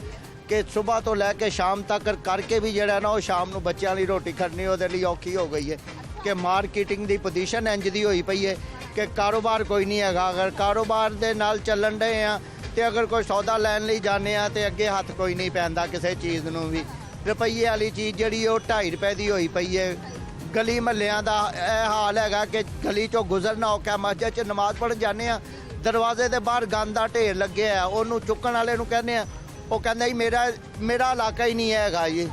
ਕਿ ਸਵੇਰ ਤੋਂ ਲੈ ਕੇ ਸ਼ਾਮ ਤੱਕ ਕਰਕੇ ਵੀ ਜਿਹੜਾ ਨਾ ਉਹ ਸ਼ਾਮ ਨੂੰ ਬੱਚਿਆਂ ਲਈ ਰੋਟੀ ਖੜਨੀ ਉਹਦੇ ਲਈ ਔਖੀ ਹੋ ਗਈ ਹੈ ਕਿ ਮਾਰਕੀਟਿੰਗ ਦੀ ਪੋਜੀਸ਼ਨ ਇੰਜ ਦੀ ਹੋਈ ਪਈ ਹੈ ਕਿ ਕਾਰੋਬਾਰ ਕੋਈ ਨਹੀਂ ਹੈਗਾ। ਅਗਰ ਕਾਰੋਬਾਰ ਦੇ ਨਾਲ ਚੱਲਣ ਡਏ ਆ ਤੇ ਅਗਰ ਕੋਈ ਸੌਦਾ ਲੈਣ ਲਈ ਜਾਂਦੇ ਆ ਤੇ ਅੱਗੇ ਹੱਥ ਕੋਈ ਨਹੀਂ ਪੈਂਦਾ ਕਿਸੇ ਚੀਜ਼ ਨੂੰ ਵੀ। ਰੁਪਈਏ ਵਾਲੀ ਚੀਜ਼ ਜਿਹੜੀ ਉਹ 2.5 ਰੁਪਏ ਦੀ ਹੋਈ ਪਈ ਹੈ। ਗਲੀ ਮਹੱਲਿਆਂ ਦਾ ਇਹ ਹਾਲ ਹੈਗਾ ਕਿ ਗਲੀ ਚੋਂ ਗੁਜ਼ਰਨਾ ਔਖਾ। ਮਸਜਿਦ 'ਚ ਨਮਾਜ਼ ਪੜ੍ਹਨ ਜਾਂਦੇ ਆ, ਦਰਵਾਜ਼ੇ ਦੇ ਬਾਹਰ ਗੰਦ ਦਾ ਢੇਰ ਲੱਗਿਆ, ਉਹਨੂੰ ਚੁੱਕਣ ਵਾਲੇ ਨੂੰ ਕਹਿੰਦੇ ਆ, ਉਹ ਕਹਿੰਦਾ ਜੀ ਮੇਰਾ ਇਲਾਕਾ ही नहीं हैगा ये।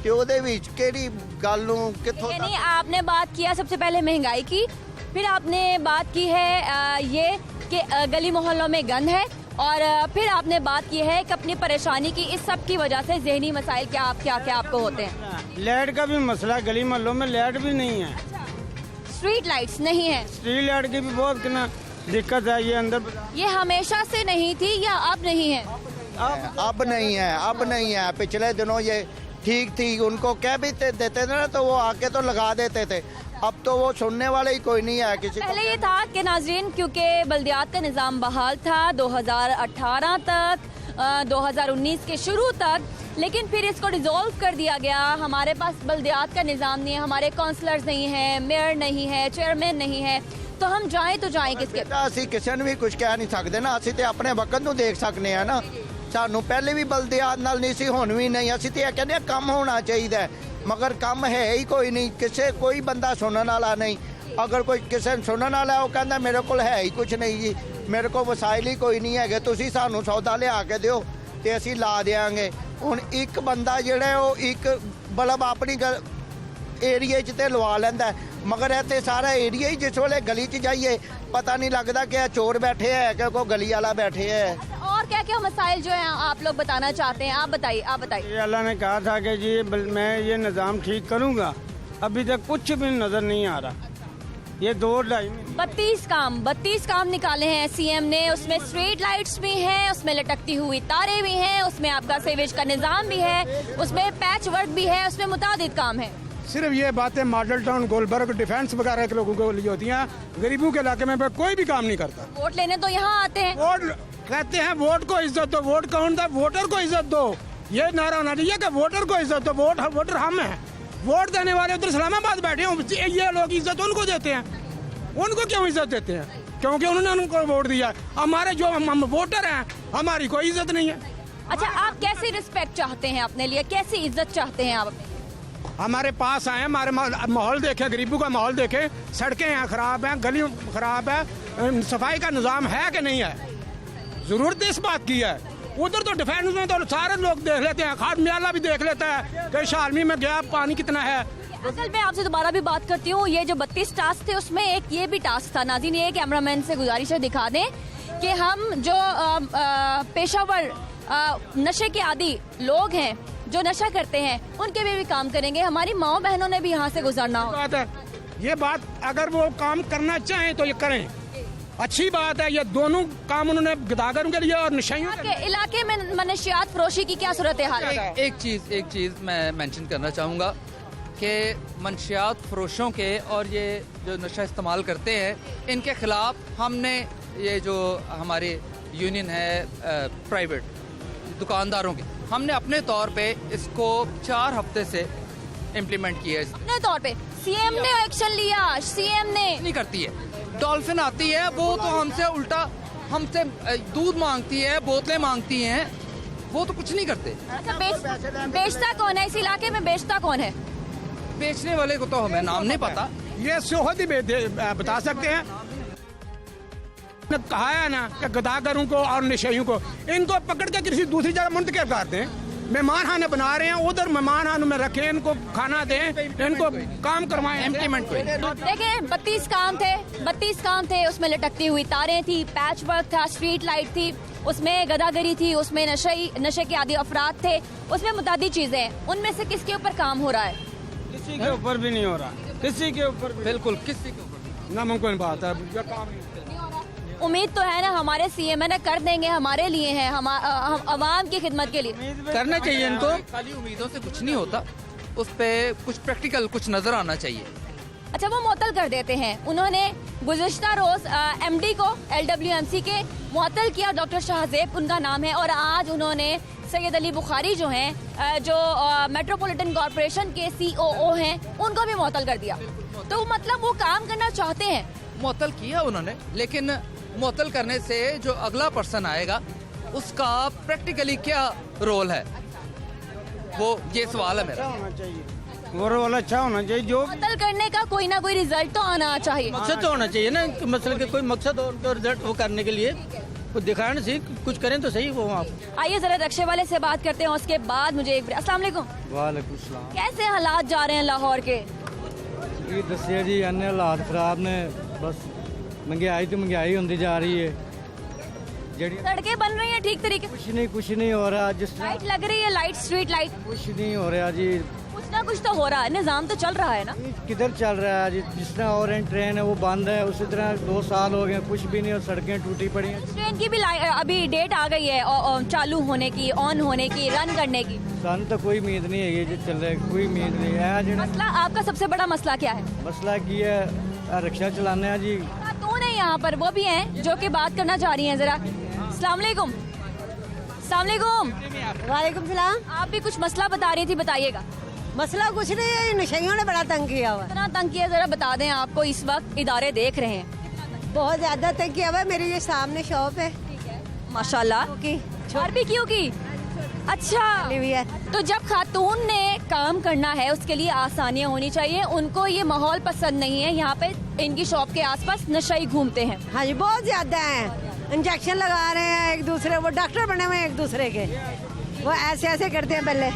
कि ਉਹਦੇ ਵਿੱਚ ਕਿਹੜੀ ਗੱਲ ਨੂੰ ਕਿੱਥੋਂ यानी आपने बात किया सबसे पहले महंगाई की, फिर आपने बात की है ये कि गली मोहल्लों में गंद है, और फिर आपने बात की है कि अपनी परेशानी की इस सब की वजह से ज़हनी मसाइल क्या आपको होते हैं। लाइट का भी मसला, गली मोहल्लों में लाइट भी नहीं है, स्ट्रीट लाइट्स नहीं है। स्ट्रीट लाइट की भी बहुत दिक्कत है। ये अंदर ये हमेशा से नहीं थी या अब नहीं है? अब नहीं है, अब नहीं है। पिछले दिनों ये ठीक थी, उनको कह भी देते थे ना तो वो आके तो लगा देते थे। अब तो वो सुनने वाले ही कोई नहीं है किसी पहले ये था कि नाजरीन, क्योंकि बल्दियात का निज़ाम बहाल था 2018 तक, 2019 के शुरू तक, लेकिन फिर इसको डिसॉल्व कर दिया गया। हमारे पास बल्दियात का निज़ाम नहीं है, हमारे काउंसलर्स नहीं है, मेयर नहीं है, चेयरमैन नहीं है, तो हम जाएं तो जाएं किसके? ਅਸੀਂ ਕਿਸੇ ਨੂੰ ਵੀ ਕੁਝ ਕਹਿ ਨਹੀਂ ਸਕਦੇ ਨਾ। ਅਸੀਂ ਤੇ ਆਪਣੇ ਵਕਤ ਨੂੰ ਦੇਖ ਸਕਨੇ ਆ ਨਾ। ਸਾਨੂੰ ਪਹਿਲੇ ਵੀ ਬਲਦਿਆਤ ਨਾਲ ਨਹੀਂ ਸੀ, ਹੁਣ ਵੀ ਨਹੀਂ। ਅਸੀਂ ਤੇ ਇਹ ਕਹਿੰਦੇ ਆ ਕੰਮ ਹੋਣਾ ਚਾਹੀਦਾ, ਮਗਰ ਕੰਮ ਹੈ ਹੀ ਕੋਈ ਨਹੀਂ। ਕੋਈ ਬੰਦਾ ਸੁਣਨ ਵਾਲਾ ਨਹੀਂ। ਅਗਰ ਕੋਈ ਕਿਸੇ ਨੂੰ ਸੁਣਨ ਵਾਲਾ ਉਹ ਕਹਿੰਦਾ ਮੇਰੇ ਕੋਲ ਹੈ ਹੀ ਕੁਝ ਨਹੀਂ ਜੀ, ਮੇਰੇ ਕੋਲ ਵਸਾਇਲ ਹੀ ਕੋਈ ਨਹੀਂ ਹੈਗੇ, ਤੁਸੀਂ ਸਾਨੂੰ ਸੌਦਾ ਲਿਆ ਕੇ ਦਿਓ ਤੇ ਅਸੀਂ ਲਾ ਦੇਾਂਗੇ। ਹੁਣ ਇੱਕ ਬੰਦਾ ਜਿਹੜਾ ਉਹ ਇੱਕ ਬਲਬ ਆਪਣੀ ਏਰੀਏ 'ਚ ਤੇ ਲਵਾ ਲੈਂਦਾ, मगर इतने सारा एरिया ही जिस वेले गली च जाइए पता नहीं लगता कि चोर बैठे है कि कोई गली वाला बैठे है। और क्या क्या मसाइल जो हैं आप लोग बताना चाहते हैं? आप बताइए। अल्लाह ने कहा था कि जी मैं ये निज़ाम ठीक करूँगा, अभी तक कुछ भी नज़र नहीं आ रहा। ये 32 काम निकाले हैं सीएम ने। उसमें स्ट्रीट लाइट्स भी हैं, उसमें लटकती हुई तारें भी हैं, उसमें आपका सीवेज का निज़ाम भी है, उसमें पैच वर्क भी है, उसमें मुतादिद काम है। सिर्फ ये बातें मॉडल टाउन, गोलबर्ग, डिफेंस वगैरह के लोगों के लिए होती हैं। गरीबों के इलाके में कोई भी काम नहीं करता। वोट लेने तो यहाँ आते हैं, वोट कहते हैं वोट को इज्जत दो, वोट कौन था, वोटर को इज्जत दो। ये नारा होना चाहिए कि वोटर को इज्जत दो। वोटर हम हैं, वोट देने वाले उधर इस्लामाबाद बैठे हैं, ये लोग इज्जत उनको देते हैं। उनको क्यों इज्जत देते हैं? क्योंकि उन्होंने उनको वोट दिया। हमारे जो हम वोटर हैं, हमारी कोई इज्जत नहीं है। अच्छा, आप कैसी रिस्पेक्ट चाहते हैं अपने लिए, कैसी इज्जत चाहते हैं आप? हमारे पास आए, हमारे माहौल देखे, गरीबों का माहौल देखे, सड़कें यहाँ खराब हैं, गली खराब है, सफाई का निज़ाम है कि नहीं है, ज़रूरत इस बात की है। उधर तो डिफेंस में तो सारे लोग देख लेते हैं, खाद म्याला भी देख लेता है कि शालमी में गया पानी कितना है। असल में आपसे दोबारा भी बात करती हूँ। ये जो 32 टास्क थे उसमें एक ये भी टास्क था। नाज़रीन, ये कैमरामैन से गुजारिश है दिखा दें कि हम जो पेशावर नशे के आदी लोग हैं, जो नशा करते हैं, उनके भी काम करेंगे। हमारी माओ बहनों ने भी यहाँ से गुजरना होगा। ये बात अगर वो काम करना चाहें तो ये करें, अच्छी बात है। ये दोनों काम उन्होंने गदागरों के लिए और नशाइयों के इलाके में मनशियात फरोशी की क्या सूरत हाल है? एक चीज़ मैं मेंशन करना चाहूँगा कि मनशियात फरोशों के और ये जो नशा इस्तेमाल करते हैं, इनके खिलाफ हमने ये जो हमारे यूनियन है प्राइवेट दुकानदारों के, हमने अपने तौर पे इसको 4 हफ्ते से इम्प्लीमेंट किया है। अपने तौर पे सीएम ने एक्शन लिया, सीएम ने नहीं करती है। डॉल्फिन आती है, वो तो हमसे उल्टा हमसे दूध मांगती है, बोतलें मांगती हैं, वो तो कुछ नहीं करते। अच्छा, बेचता कौन है इस इलाके में? बेचता कौन है? बेचने वाले को तो हमें नाम नहीं पता। ये शोहद ही बता सकते हैं। कहा है ना कि गदागरों को और नशेइयों को इनको पकड़ के किसी दूसरी जगह मुंतकिल कर दें। मेहमान खाने बना रहे हैं, उधर मेहमान खानों में रखें, इनको खाना दें, इनको काम करवाएं, इम्प्लीमेंट करें। देखें, 32 काम थे। उसमें लटकती हुई तारें थी, पैच वर्क था, स्ट्रीट लाइट थी, उसमें गदागरी थी, उसमें नशे के आदी अफराद थे, उसमें मुतादी चीजें। उनमें से किसके ऊपर काम हो रहा है? किसी के ऊपर भी नहीं हो रहा, किसी के ऊपर बिल्कुल किसी के ऊपर नामुमकिन बात है। काम उम्मीद तो है ना हमारे सीएम है ना, कर देंगे, हमारे लिए है, हम आवाम की खिदमत के लिए करना चाहिए इनको। खाली उम्मीदों से कुछ नहीं होता, उस पे कुछ प्रैक्टिकल कुछ नजर आना चाहिए। अच्छा, वो मुअत्तल कर देते हैं। उन्होंने गुज़िश्ता रोज MD को LWMC के मुअत्तल किया, डॉक्टर शाहजेब उनका नाम है, और आज उन्होंने सैयद अली बुखारी जो हैं, जो मेट्रोपॉलिटन कॉरपोरेशन के COO हैं, उनको भी मुअत्तल कर दिया। तो मतलब वो काम करना चाहते हैं। मुअत्तल किया उन्होंने, लेकिन मुअत्तल करने से जो अगला पर्सन आएगा उसका प्रैक्टिकली क्या रोल है, वो ये सवाल है मेरा। वो रोल अच्छा होना चाहिए, जो मुअत्तल करने का कोई ना कोई रिजल्ट तो आना चाहिए। मकसद तो होना चाहिए ना, मसले के कोई मकसद हो तो रिजल्ट वो करने के लिए कुछ दिखाना सही, कुछ करें तो सही वो आप। आइए जरा रक्शे वाले से बात करते हैं, उसके बाद मुझे एक अस्सलाम वालेकुम। वालेकुम सलाम। कैसे हालात जा रहे हैं लाहौर के? ये दसिया जी अन्य हालात खराब ने, बस महंगाई तो महंगाई होती जा रही है। सड़कें बन रही हैं ठीक तरीके? कुछ नहीं हो रहा। जिस लाइट लग रही है, लाइट, स्ट्रीट लाइट? कुछ नहीं हो रहा जी। कुछ ना कुछ तो हो रहा है, निजाम तो चल रहा है ना। किधर चल रहा है जी? जिस तरह ऑरेंज ट्रेन है वो बंद है, उसी तरह 2 साल हो गए कुछ भी नहीं, और सड़कें टूटी पड़ी हैं। ट्रेन की भी अभी डेट आ गई है चालू होने की, ऑन होने की, रन करने की। सन तो कोई उम्मीद नहीं है ये चल रहा है, कोई उम्मीद नहीं है। मसला, आपका सबसे बड़ा मसला क्या है? मसला की है रिक्शा चलाना है जी। खातून है यहाँ पर, वो भी हैं जो कि बात करना चाह रही हैं। जरा अस्सलाम वालेकुम। अस्सलाम वालेकुम। वालेकुम सलाम। आप भी कुछ मसला बता रही थी, बताइएगा। मसला कुछ नहीं है, नशइयों ने बड़ा तंग किया हुआ है। कितना तंग किया जरा बता दें, आपको इस वक्त इदारे देख रहे हैं। बहुत ज्यादा तंग किया हुआ है। मेरी ये सामने शॉप है, माशाल्लाह की, बारबेक्यू की। अच्छा, तो जब खातून ने काम करना है उसके लिए आसानियाँ होनी चाहिए। उनको ये माहौल पसंद नहीं है, यहाँ पे इनकी शॉप के आसपास नशई घूमते हैं। हाँ जी, बहुत ज्यादा है। इंजेक्शन लगा रहे हैं एक दूसरे, वो डॉक्टर बने हुए हैं एक दूसरे के, वो ऐसे ऐसे करते हैं पहले,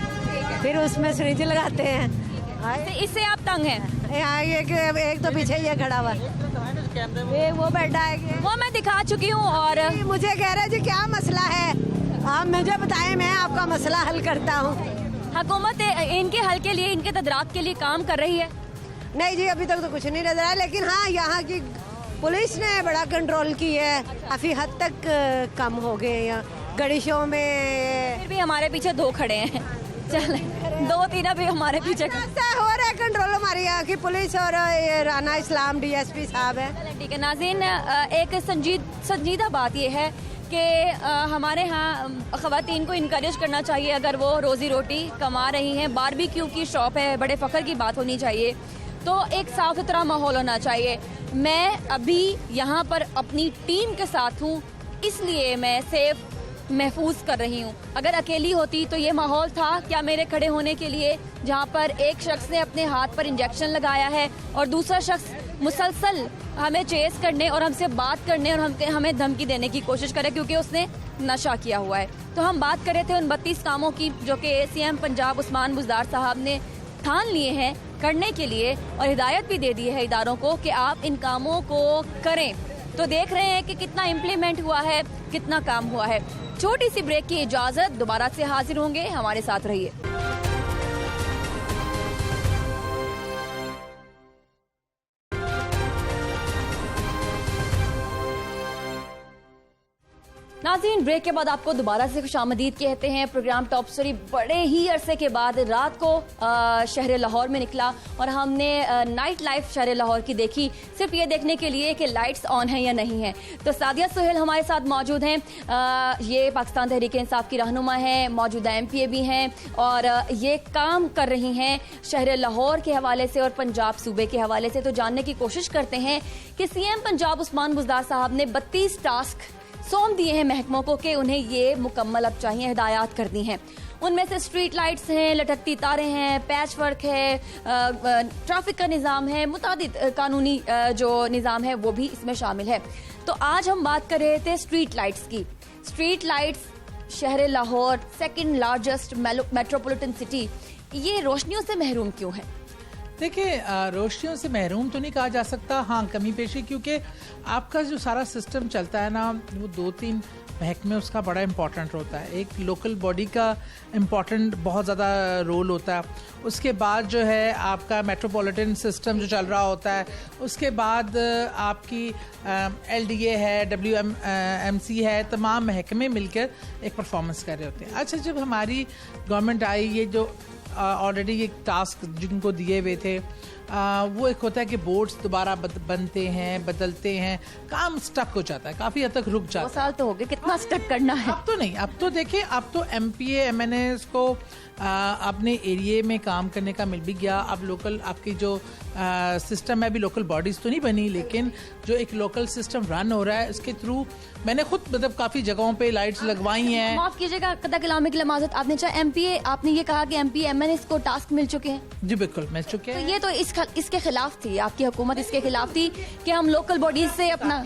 फिर उसमें सिरिंज लगाते हैं। इससे आप तंग हैं? यहाँ एक तो पीछे ये खड़ा हुआ, ये वो बैठा है, वो मैं दिखा चुकी हूँ। और मुझे कह रहे जी क्या मसला है, आप मुझे बताएं, मैं आपका मसला हल करता हूँ। हुकूमत इनके हल के लिए, इनके तदराक के लिए काम कर रही है? नहीं जी, अभी तक तो कुछ नहीं नजर आया, लेकिन हाँ यहाँ की पुलिस ने बड़ा कंट्रोल की है, काफी हद तक कम हो गए यहाँ गड़िशों में। फिर भी हमारे पीछे 2 खड़े हैं, चल 2-3 अभी हमारे पीछे हो रहा है कंट्रोल। हमारे यहाँ की पुलिस और राना इस्लाम DSP साहब है। ठीक है नाज़रीन, एक संजीदा बात यह है कि हमारे यहाँ ख़वातीन को इनकरेज करना चाहिए, अगर वो रोज़ी रोटी कमा रही हैं। बारबेक्यू की शॉप है, बड़े फ़ख्र की बात होनी चाहिए, तो एक साफ सुथरा माहौल होना चाहिए। मैं अभी यहाँ पर अपनी टीम के साथ हूँ, इसलिए मैं सेफ महफूज कर रही हूँ। अगर अकेली होती तो ये माहौल था क्या मेरे खड़े होने के लिए, जहाँ पर एक शख्स ने अपने हाथ पर इंजेक्शन लगाया है और दूसरा शख्स मुसलसल हमें चेस करने और हमसे बात करने और हमें धमकी देने की कोशिश करे क्योंकि उसने नशा किया हुआ है। तो हम बात कर रहे थे उन 32 कामों की जो कि CM पंजाब उस्मान बुज़दार साहब ने ठान लिए हैं करने के लिए, और हिदायत भी दे दी है इदारों को कि आप इन कामों को करें। तो देख रहे हैं कि कितना इम्प्लीमेंट हुआ है, कितना काम हुआ है। छोटी सी ब्रेक की इजाजत, दोबारा से हाजिर होंगे, हमारे साथ रहिए। नाज़रीन, ब्रेक के बाद आपको दोबारा से खुशामदीद कहते हैं। प्रोग्राम टॉप स्टोरी बड़े ही अरसे के बाद रात को शहर लाहौर में निकला और हमने नाइट लाइफ शहर लाहौर की देखी, सिर्फ ये देखने के लिए कि लाइट्स ऑन हैं या नहीं हैं। तो सादिया सुहेल हमारे साथ मौजूद हैं, ये पाकिस्तान तहरीक इंसाफ की रहनुमा हैं, मौजूदा MPA भी हैं और ये काम कर रही हैं शहर लाहौर के हवाले से और पंजाब सूबे के हवाले से। तो जानने की कोशिश करते हैं कि CM पंजाब उस्मान बुज़दार साहब ने 32 टास्क सौंप दिए हैं महकमों को कि उन्हें ये मुकम्मल अब चाहिए, हिदायत कर दी हैं। उनमें से स्ट्रीट लाइट्स हैं, लटकती तारें हैं, पैच वर्क है, ट्रैफिक का निज़ाम है, मुतादिद कानूनी जो निज़ाम है वो भी इसमें शामिल है। तो आज हम बात कर रहे थे स्ट्रीट लाइट्स की। स्ट्रीट लाइट्स शहर Lahore, 2nd largest metropolitan city, ये रोशनियों से महरूम क्यों है? देखिए, रोशनियों से महरूम तो नहीं कहा जा सकता, हाँ कमी पेशी, क्योंकि आपका जो सारा सिस्टम चलता है ना, वो 2-3 महकमे उसका बड़ा इम्पॉर्टेंट होता है। एक लोकल बॉडी का इम्पॉर्टेंट बहुत ज़्यादा रोल होता है, उसके बाद जो है आपका मेट्रोपॉलिटन सिस्टम जो चल रहा होता है, उसके बाद आपकी LDA है, WMC है, तमाम महकमे मिलकर एक परफॉर्मेंस कर रहे होते हैं। अच्छा, जब हमारी गवर्नमेंट आई, ये जो ऑलरेडी ये टास्क जिनको दिए हुए थे वो एक होता है कि बोर्ड्स दोबारा बनते हैं, बदलते हैं, काम स्टक हो जाता है, काफ़ी हद तक रुक जाता है। 2 साल तो हो गए, कितना स्टक करना है? अब तो नहीं, अब तो देखिए, अब तो MPA MNAs को अपने एरिया में काम करने का मिल भी गया। अब लोकल आपकी जो सिस्टम है, अभी लोकल बॉडीज तो नहीं बनी, लेकिन जो एक लोकल सिस्टम रन हो रहा है उसके थ्रू मैंने खुद मतलब काफ़ी जगहों पे लाइट्स लगवाई हैं। माफ कीजिएगा, कदा कलामी की लमाजत, आपने चाहे MPA, आपने ये कहा कि MPA MNAs को टास्क मिल चुके हैं। जी बिल्कुल मिल चुके हैं। तो ये तो इसके खिलाफ थी, आपकी हुकूमत इसके खिलाफ थी कि हम लोकल बॉडीज से अपना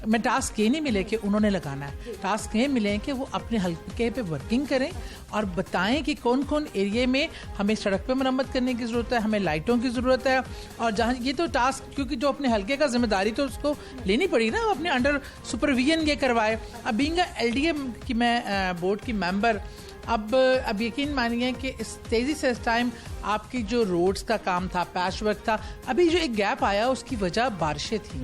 मैं टास्क ये नहीं मिले कि उन्होंने लगाना है, टास्क ये मिले कि वो अपने हल्के पे वर्किंग करें और बताएं कि कौन कौन एरिया में हमें सड़क पे मरम्मत करने की ज़रूरत है, हमें लाइटों की ज़रूरत है। और जहाँ ये तो टास्क, क्योंकि जो अपने हल्के का जिम्मेदारी तो उसको लेनी पड़ी ना, अपने अंडर सुपरविजन ये करवाए। अब बीइंग LDA की मैं बोर्ड की मेंबर, अब यकीन मानिए कि इस तेज़ी से इस टाइम आपकी जो रोड्स का काम था, पैच वर्क था, अभी जो एक गैप आया उसकी वजह बारिशें थी।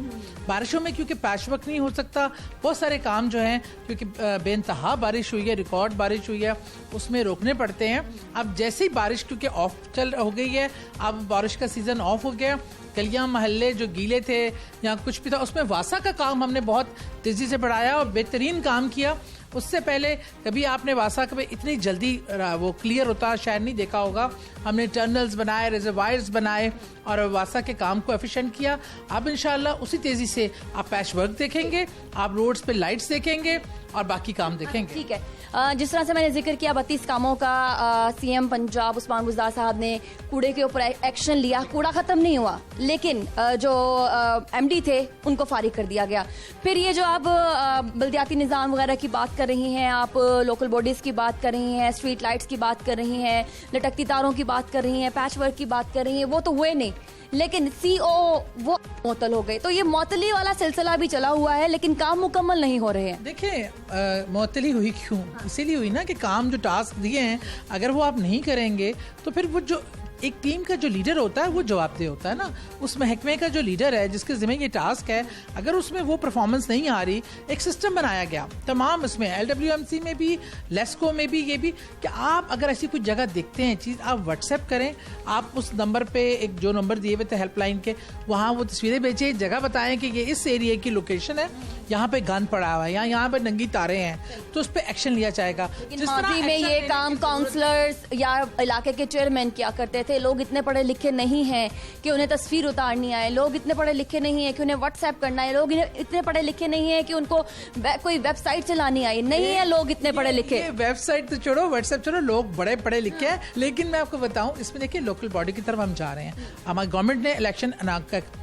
बारिशों में क्योंकि पैच वर्क नहीं हो सकता, बहुत सारे काम जो हैं क्योंकि बेइंतहा बारिश हुई है, रिकॉर्ड बारिश हुई है, उसमें रोकने पड़ते हैं। अब जैसे ही बारिश क्योंकि ऑफ हो गई है, अब बारिश का सीज़न ऑफ हो गया, गलियाँ महल्ले जो गीले थे या कुछ भी था, उसमें वासा का काम हमने बहुत तेज़ी से बढ़ाया और बेहतरीन काम किया। उससे पहले कभी आपने वासा पे इतनी जल्दी वो क्लियर होता शायद नहीं देखा होगा। हमने टनल्स बनाए, रिजर्वायर्स बनाए और वासा के काम को एफिशिएंट किया। अब इंशाल्लाह उसी तेज़ी से आप पैच वर्क देखेंगे, आप रोड्स पे लाइट्स देखेंगे और बाकी काम देखेंगे। ठीक है, जिस तरह से मैंने जिक्र किया 32 कामों का CM पंजाब उस्मान बुज़दार साहब ने कूड़े के ऊपर एक्शन लिया। कूड़ा ख़त्म नहीं हुआ, लेकिन जो MD थे उनको फारिग कर दिया गया। फिर ये जो आप बल्दियाती निज़ाम वगैरह की बात कर रही हैं, आप लोकल बॉडीज़ की बात कर रही हैं, स्ट्रीट लाइट्स की बात कर रही हैं, लटकती तारों की बात कर रही हैं, पैच वर्क की बात कर रही हैं, वो तो हुए नहीं, लेकिन CO वो मुअत्तल हो गए। तो ये मुअत्तली वाला सिलसिला भी चला हुआ है, लेकिन काम मुकम्मल नहीं हो रहे हैं। देखिए मुअत्तली हुई क्यों? इसीलिए हुई ना कि काम जो टास्क दिए हैं अगर वो आप नहीं करेंगे तो फिर वो जो एक टीम का जो लीडर होता है वो जवाबदेह होता है ना। उस महकमे का जो लीडर है जिसके ज़िम्मे ये टास्क है, अगर उसमें वो परफॉर्मेंस नहीं आ रही, एक सिस्टम बनाया गया तमाम इसमें LWMC में भी, लेस्को में भी, ये भी कि आप अगर ऐसी कुछ जगह देखते हैं चीज़, आप व्हाट्सएप करें, आप उस नंबर पे एक जो नंबर दिए हुए थे हेल्पलाइन के, वहाँ वो तस्वीरें भेजें, जगह बताएं कि ये इस एरिया की लोकेशन है, यहाँ पे गंद पड़ा हुआ है या यहाँ पे नंगी तारें हैं, तो उस पर एक्शन लिया जाएगा। जिस तरह में ये काम काउंसलर्स या इलाके के चेयरमैन किया करते थे। लोग इतने पढ़े लिखे नहीं हैं कि उन्हें तस्वीर उतारनी आए, लोग इतने पढ़े लिखे नहीं हैं कि उन्हें व्हाट्सएप करना है, लोग इतने पढ़े लिखे नहीं हैं कि उनको कोई वेबसाइट चलानी आई, नहीं है लोग इतने पढ़े लिखे। वेबसाइट तो छोड़ो, व्हाट्सएप छोड़ो, लोग बड़े पढ़े लिखे हैं। लेकिन मैं आपको बताऊं, इसमें देखिए लोकल बॉडी की तरफ हम जा रहे हैं। हमारी गवर्नमेंट ने इलेक्शन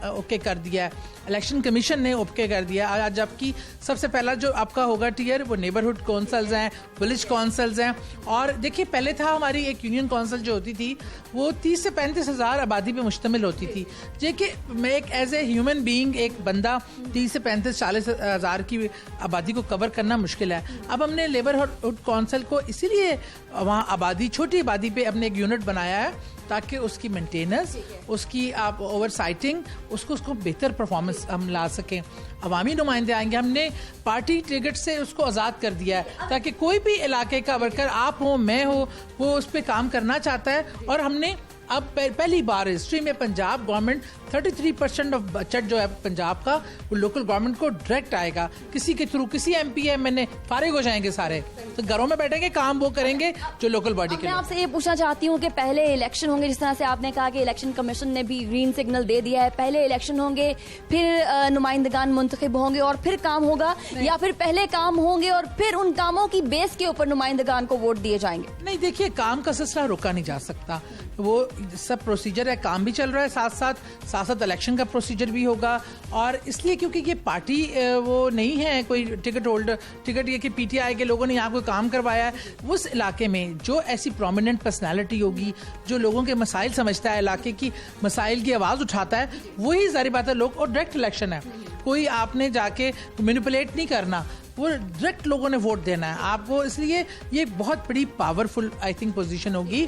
ओके कर दिया है, इलेक्शन कमीशन ने ओके कर दिया। आज जबकि सबसे पहला जो आपका होगा टियर वो नेबरहुड काउंसिल्स हैं, विलेज काउंसिल्स हैं। और देखिए पहले था हमारी एक यूनियन काउंसिल जो होती थी वो 30 से 35 हज़ार आबादी पे मुश्तमिल होती थी। देखिए मैं एक एज ए ह्यूमन बीइंग एक बंदा 30 से 35-40 हज़ार की आबादी को कवर करना मुश्किल है। अब हमने नेबरहुड काउंसिल को इसीलिए वहाँ आबादी, छोटी आबादी पे अपने एक यूनिट बनाया है ताकि उसकी मेंटेनेंस, उसकी आप ओवरसाइटिंग, उसको बेहतर परफॉर्मेंस हम ला सकें। अवामी नुमाइंदे आएंगे, हमने पार्टी टिकट से उसको आज़ाद कर दिया है ताकि कोई भी इलाके का वर्कर, आप हो मैं हो, वो उस पर काम करना चाहता है। और हमने अब पहली बार हिस्ट्री में पंजाब गवर्नमेंट 33% ऑफ बजट जो है पंजाब का वो लोकल गवर्नमेंट को डायरेक्ट आएगा, किसी के थ्रू, किसी MP MNA फारिग हो जाएंगे सारे, तो घरों में बैठेंगे, काम वो करेंगे जो लोकल बॉडी के। मैं आपसे ये पूछना चाहती हूँ कि पहले इलेक्शन होंगे, जिस तरह से आपने कहा कि इलेक्शन कमीशन ने भी ग्रीन सिग्नल दे दिया है, पहले इलेक्शन होंगे, फिर नुमाइंदगान मुंतखब होंगे और फिर काम होगा, या फिर पहले काम होंगे और फिर उन कामों की बेस के ऊपर नुमाइंदगान को वोट दिए जाएंगे? नहीं, देखिए काम का सिलसिला रोका नहीं जा सकता, वो सब प्रोसीजर है, काम भी चल रहा है, साथ साथ इलेक्शन का प्रोसीजर भी होगा। और इसलिए क्योंकि ये पार्टी वो नहीं है कोई टिकट होल्डर, टिकट ये कि PTI के लोगों ने यहाँ कोई काम करवाया है। उस इलाके में जो ऐसी प्रोमिनेंट पर्सनालिटी होगी जो लोगों के मसाइल समझता है, इलाके की मसाइल की आवाज़ उठाता है, वही जारी बात है लोग। और डायरेक्ट इलेक्शन है, कोई आपने जाके मैनिपुलेट नहीं करना। वो डायरेक्ट लोगों ने वोट देना है आपको, इसलिए ये बहुत बड़ी पावरफुल आई थिंक पोजीशन होगी।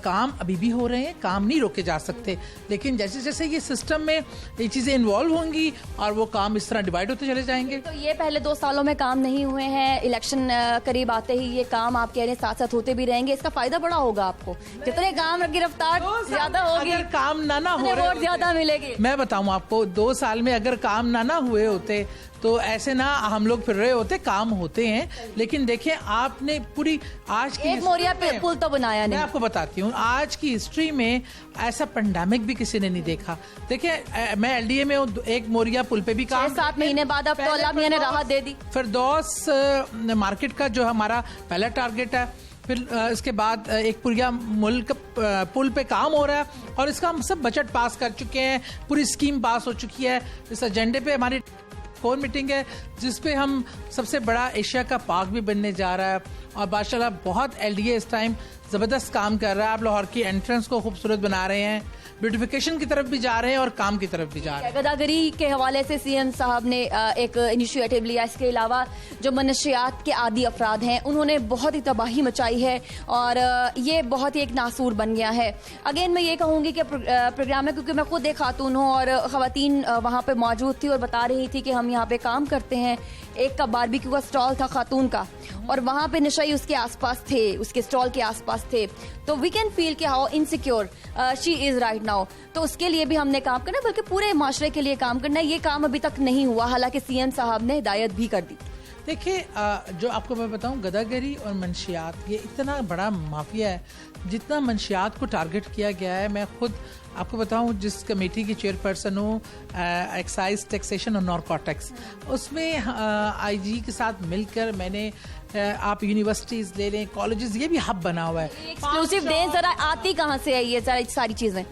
काम अभी भी हो रहे हैं, काम नहीं रोके जा सकते, लेकिन जैसे जैसे ये सिस्टम में ये चीज़ें इन्वॉल्व होंगी और वो काम इस तरह डिवाइड होते चले जाएंगे। तो ये पहले 2 सालों में काम नहीं हुए हैं, इलेक्शन करीब आते ही ये काम आप कह रहे हैं साथ साथ होते भी रहेंगे, इसका फायदा बड़ा होगा आपको, जितने काम की रफ्तार ज्यादा होगी, अगर काम ना हो वोट ज्यादा मिलेगी। मैं बताऊं आपको, 2 साल में अगर काम ना हुए होते तो ऐसे ना हम लोग फिर रहे होते, काम होते हैं। लेकिन देखिए आपने पूरी आज की एक मोरिया पे पुल तो बनाया नहीं। मैं आपको बताती हूँ, आज की हिस्ट्री में ऐसा पेंडेमिक भी किसी ने नहीं देखा। देखिए मैं एलडीए में हूँ, एक मोरिया पुल पे भी काम 6-7 महीने बाद अब तो अल्लाह मियां ने राहत दे दी। फिरदौस मार्केट का जो हमारा पहला टारगेट है, फिर इसके बाद एक पूरा मुल्क पुल पे काम हो रहा है और इसका हम सब बजट पास कर चुके हैं, पूरी स्कीम पास हो चुकी है। इस एजेंडे पे हमारी कोर मीटिंग है जिसपे हम सबसे बड़ा एशिया का पार्क भी बनने जा रहा है और माशाल्लाह बहुत एलडीए इस टाइम ज़बरदस्त काम कर रहा है। आप लाहौर की एंट्रेंस को खूबसूरत बना रहे हैं, ब्यूटिफिकेशन की तरफ भी जा रहे हैं और काम की तरफ भी जा रहे हैं। गदागरी के हवाले से सीएम साहब ने एक इनिशिएटिव लिया। इसके अलावा जो मनशियात के आदी अफराद हैं उन्होंने बहुत ही तबाही मचाई है और ये बहुत ही एक नासूर बन गया है। अगेन मैं ये कहूँगी कि प्रोग्राम में, क्योंकि मैं खुद एक खातून हूँ और ख़वातीन वहाँ पे मौजूद थी और बता रही थी कि हम यहाँ पे काम करते हैं। एक का बारबेक्यू का स्टॉल था खातून का और वहाँ पे नशाई उसके आसपास थे, उसके स्टॉल के आसपास थे। तो वी कैन फील कि how insecure she is right now. तो उसके लिए भी हमने काम करना, बल्कि पूरे माशरे के लिए काम करना है। ये काम अभी तक नहीं हुआ, हालांकि सीएम साहब ने हिदायत भी कर दी। देखिए जो आपको मैं बताऊं, गदागरी और मंशियात ये इतना बड़ा माफिया है। जितना मंशियात को टारगेट किया गया है, मैं खुद आपको बताऊं जिस कमेटी की चेयरपर्सन हूँ, एक्साइज टैक्सेशन और नारकोटिक्स, उसमें आईजी के साथ मिलकर मैंने आप यूनिवर्सिटीज ले लें, कॉलेजेस, ये भी हब बना हुआ है। एक्सक्लूसिव डे जरा आती कहाँ से है ये सारी चीजें?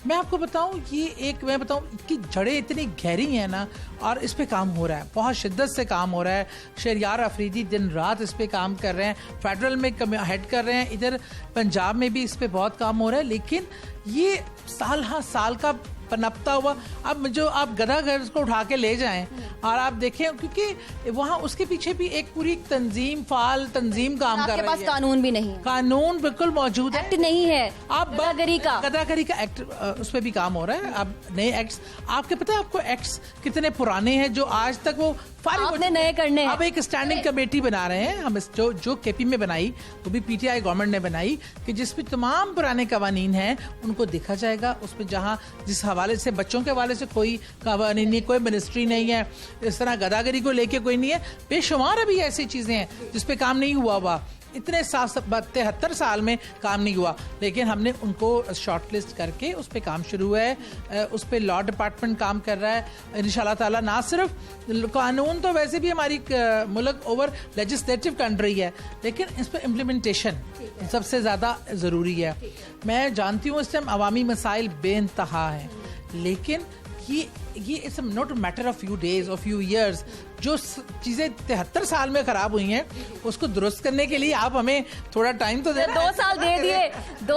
मैं आपको बताऊं, ये मैं बताऊं कि जड़ें इतनी गहरी हैं ना, और इस पे काम हो रहा है, बहुत शिद्दत से काम हो रहा है। शहरियार अफरीदी दिन रात इस पे काम कर रहे हैं, फेडरल में हेड कर रहे हैं, इधर पंजाब में भी इस पे बहुत काम हो रहा है। लेकिन ये साल का पनपता हुआ, अब जो आप गदागर को उठा के ले जाएं और आप देखें, क्योंकि वहाँ उसके पीछे भी एक पूरी तंजीम काम कर रही है। पास कानून भी नहीं, कानून बिल्कुल मौजूद एक्ट नहीं है। आप गदागरी का एक्ट उस पर भी काम हो रहा है। अब नए एक्ट्स आपके पता है आपको, एक्ट्स कितने पुराने हैं जो आज तक वो आपने नए करने हैं। अब एक स्टैंडिंग कमेटी बना रहे हैं हम, जो केपी में बनाई, वो भी पीटीआई गवर्नमेंट ने बनाई, कि जिसमें तमाम पुराने कवानीन हैं उनको देखा जाएगा। उसमें जहाँ जिस हवाले से, बच्चों के हवाले से कोई कवानीन नहीं, कोई मिनिस्ट्री नहीं है, इस तरह गदागरी को लेके कोई नहीं है। बेशुमार अभी ऐसी चीजें हैं जिसपे काम नहीं हुआ। इतने 73 साल में काम नहीं हुआ, लेकिन हमने उनको शॉर्टलिस्ट करके उस पर काम शुरू हुआ है। उस पर लॉ डिपार्टमेंट काम कर रहा है इंशाल्लाह ताला। ना सिर्फ कानून तो वैसे भी हमारी मुल्क ओवर लेजिस्लेटिव कंट्री है, लेकिन इस पर इम्प्लीमेंटेशन सबसे ज़्यादा ज़रूरी है। मैं जानती हूँ इस टाइम अवामी मसाइल बेइंतहा हैं, लेकिन ये it's not a matter of few days और फ्यू ईयर्स। जो चीजें 73 साल में खराब हुई हैं उसको दुरुस्त करने के लिए आप हमें थोड़ा टाइम तो देना। 2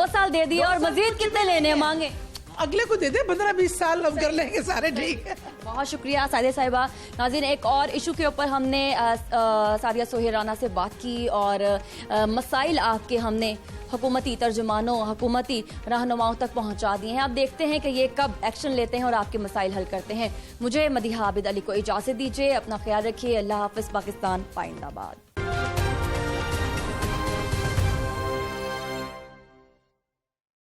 साल दे दिए और मजीद कितने लेने मांगे? अगले को दे दे 15-20 साल, हम कर लेंगे सारे, ठीक है। बहुत शुक्रिया सादिया साहिबा। नाज़रीन, एक और इशू के ऊपर हमने सादिया सोहेल राना से बात की और मसाइल आपके हमने हुकूमती तर्जुमानों, हुकूमती रहनुमाओं तक पहुंचा दिए हैं। अब देखते हैं कि ये कब एक्शन लेते हैं और आपके मसाइल हल करते हैं। मुझे मदीहा आबिद अली को इजाज़त दीजिए, अपना ख्याल रखिए। अल्लाह हाफ़िज़। पाकिस्तान पाइंदाबाद।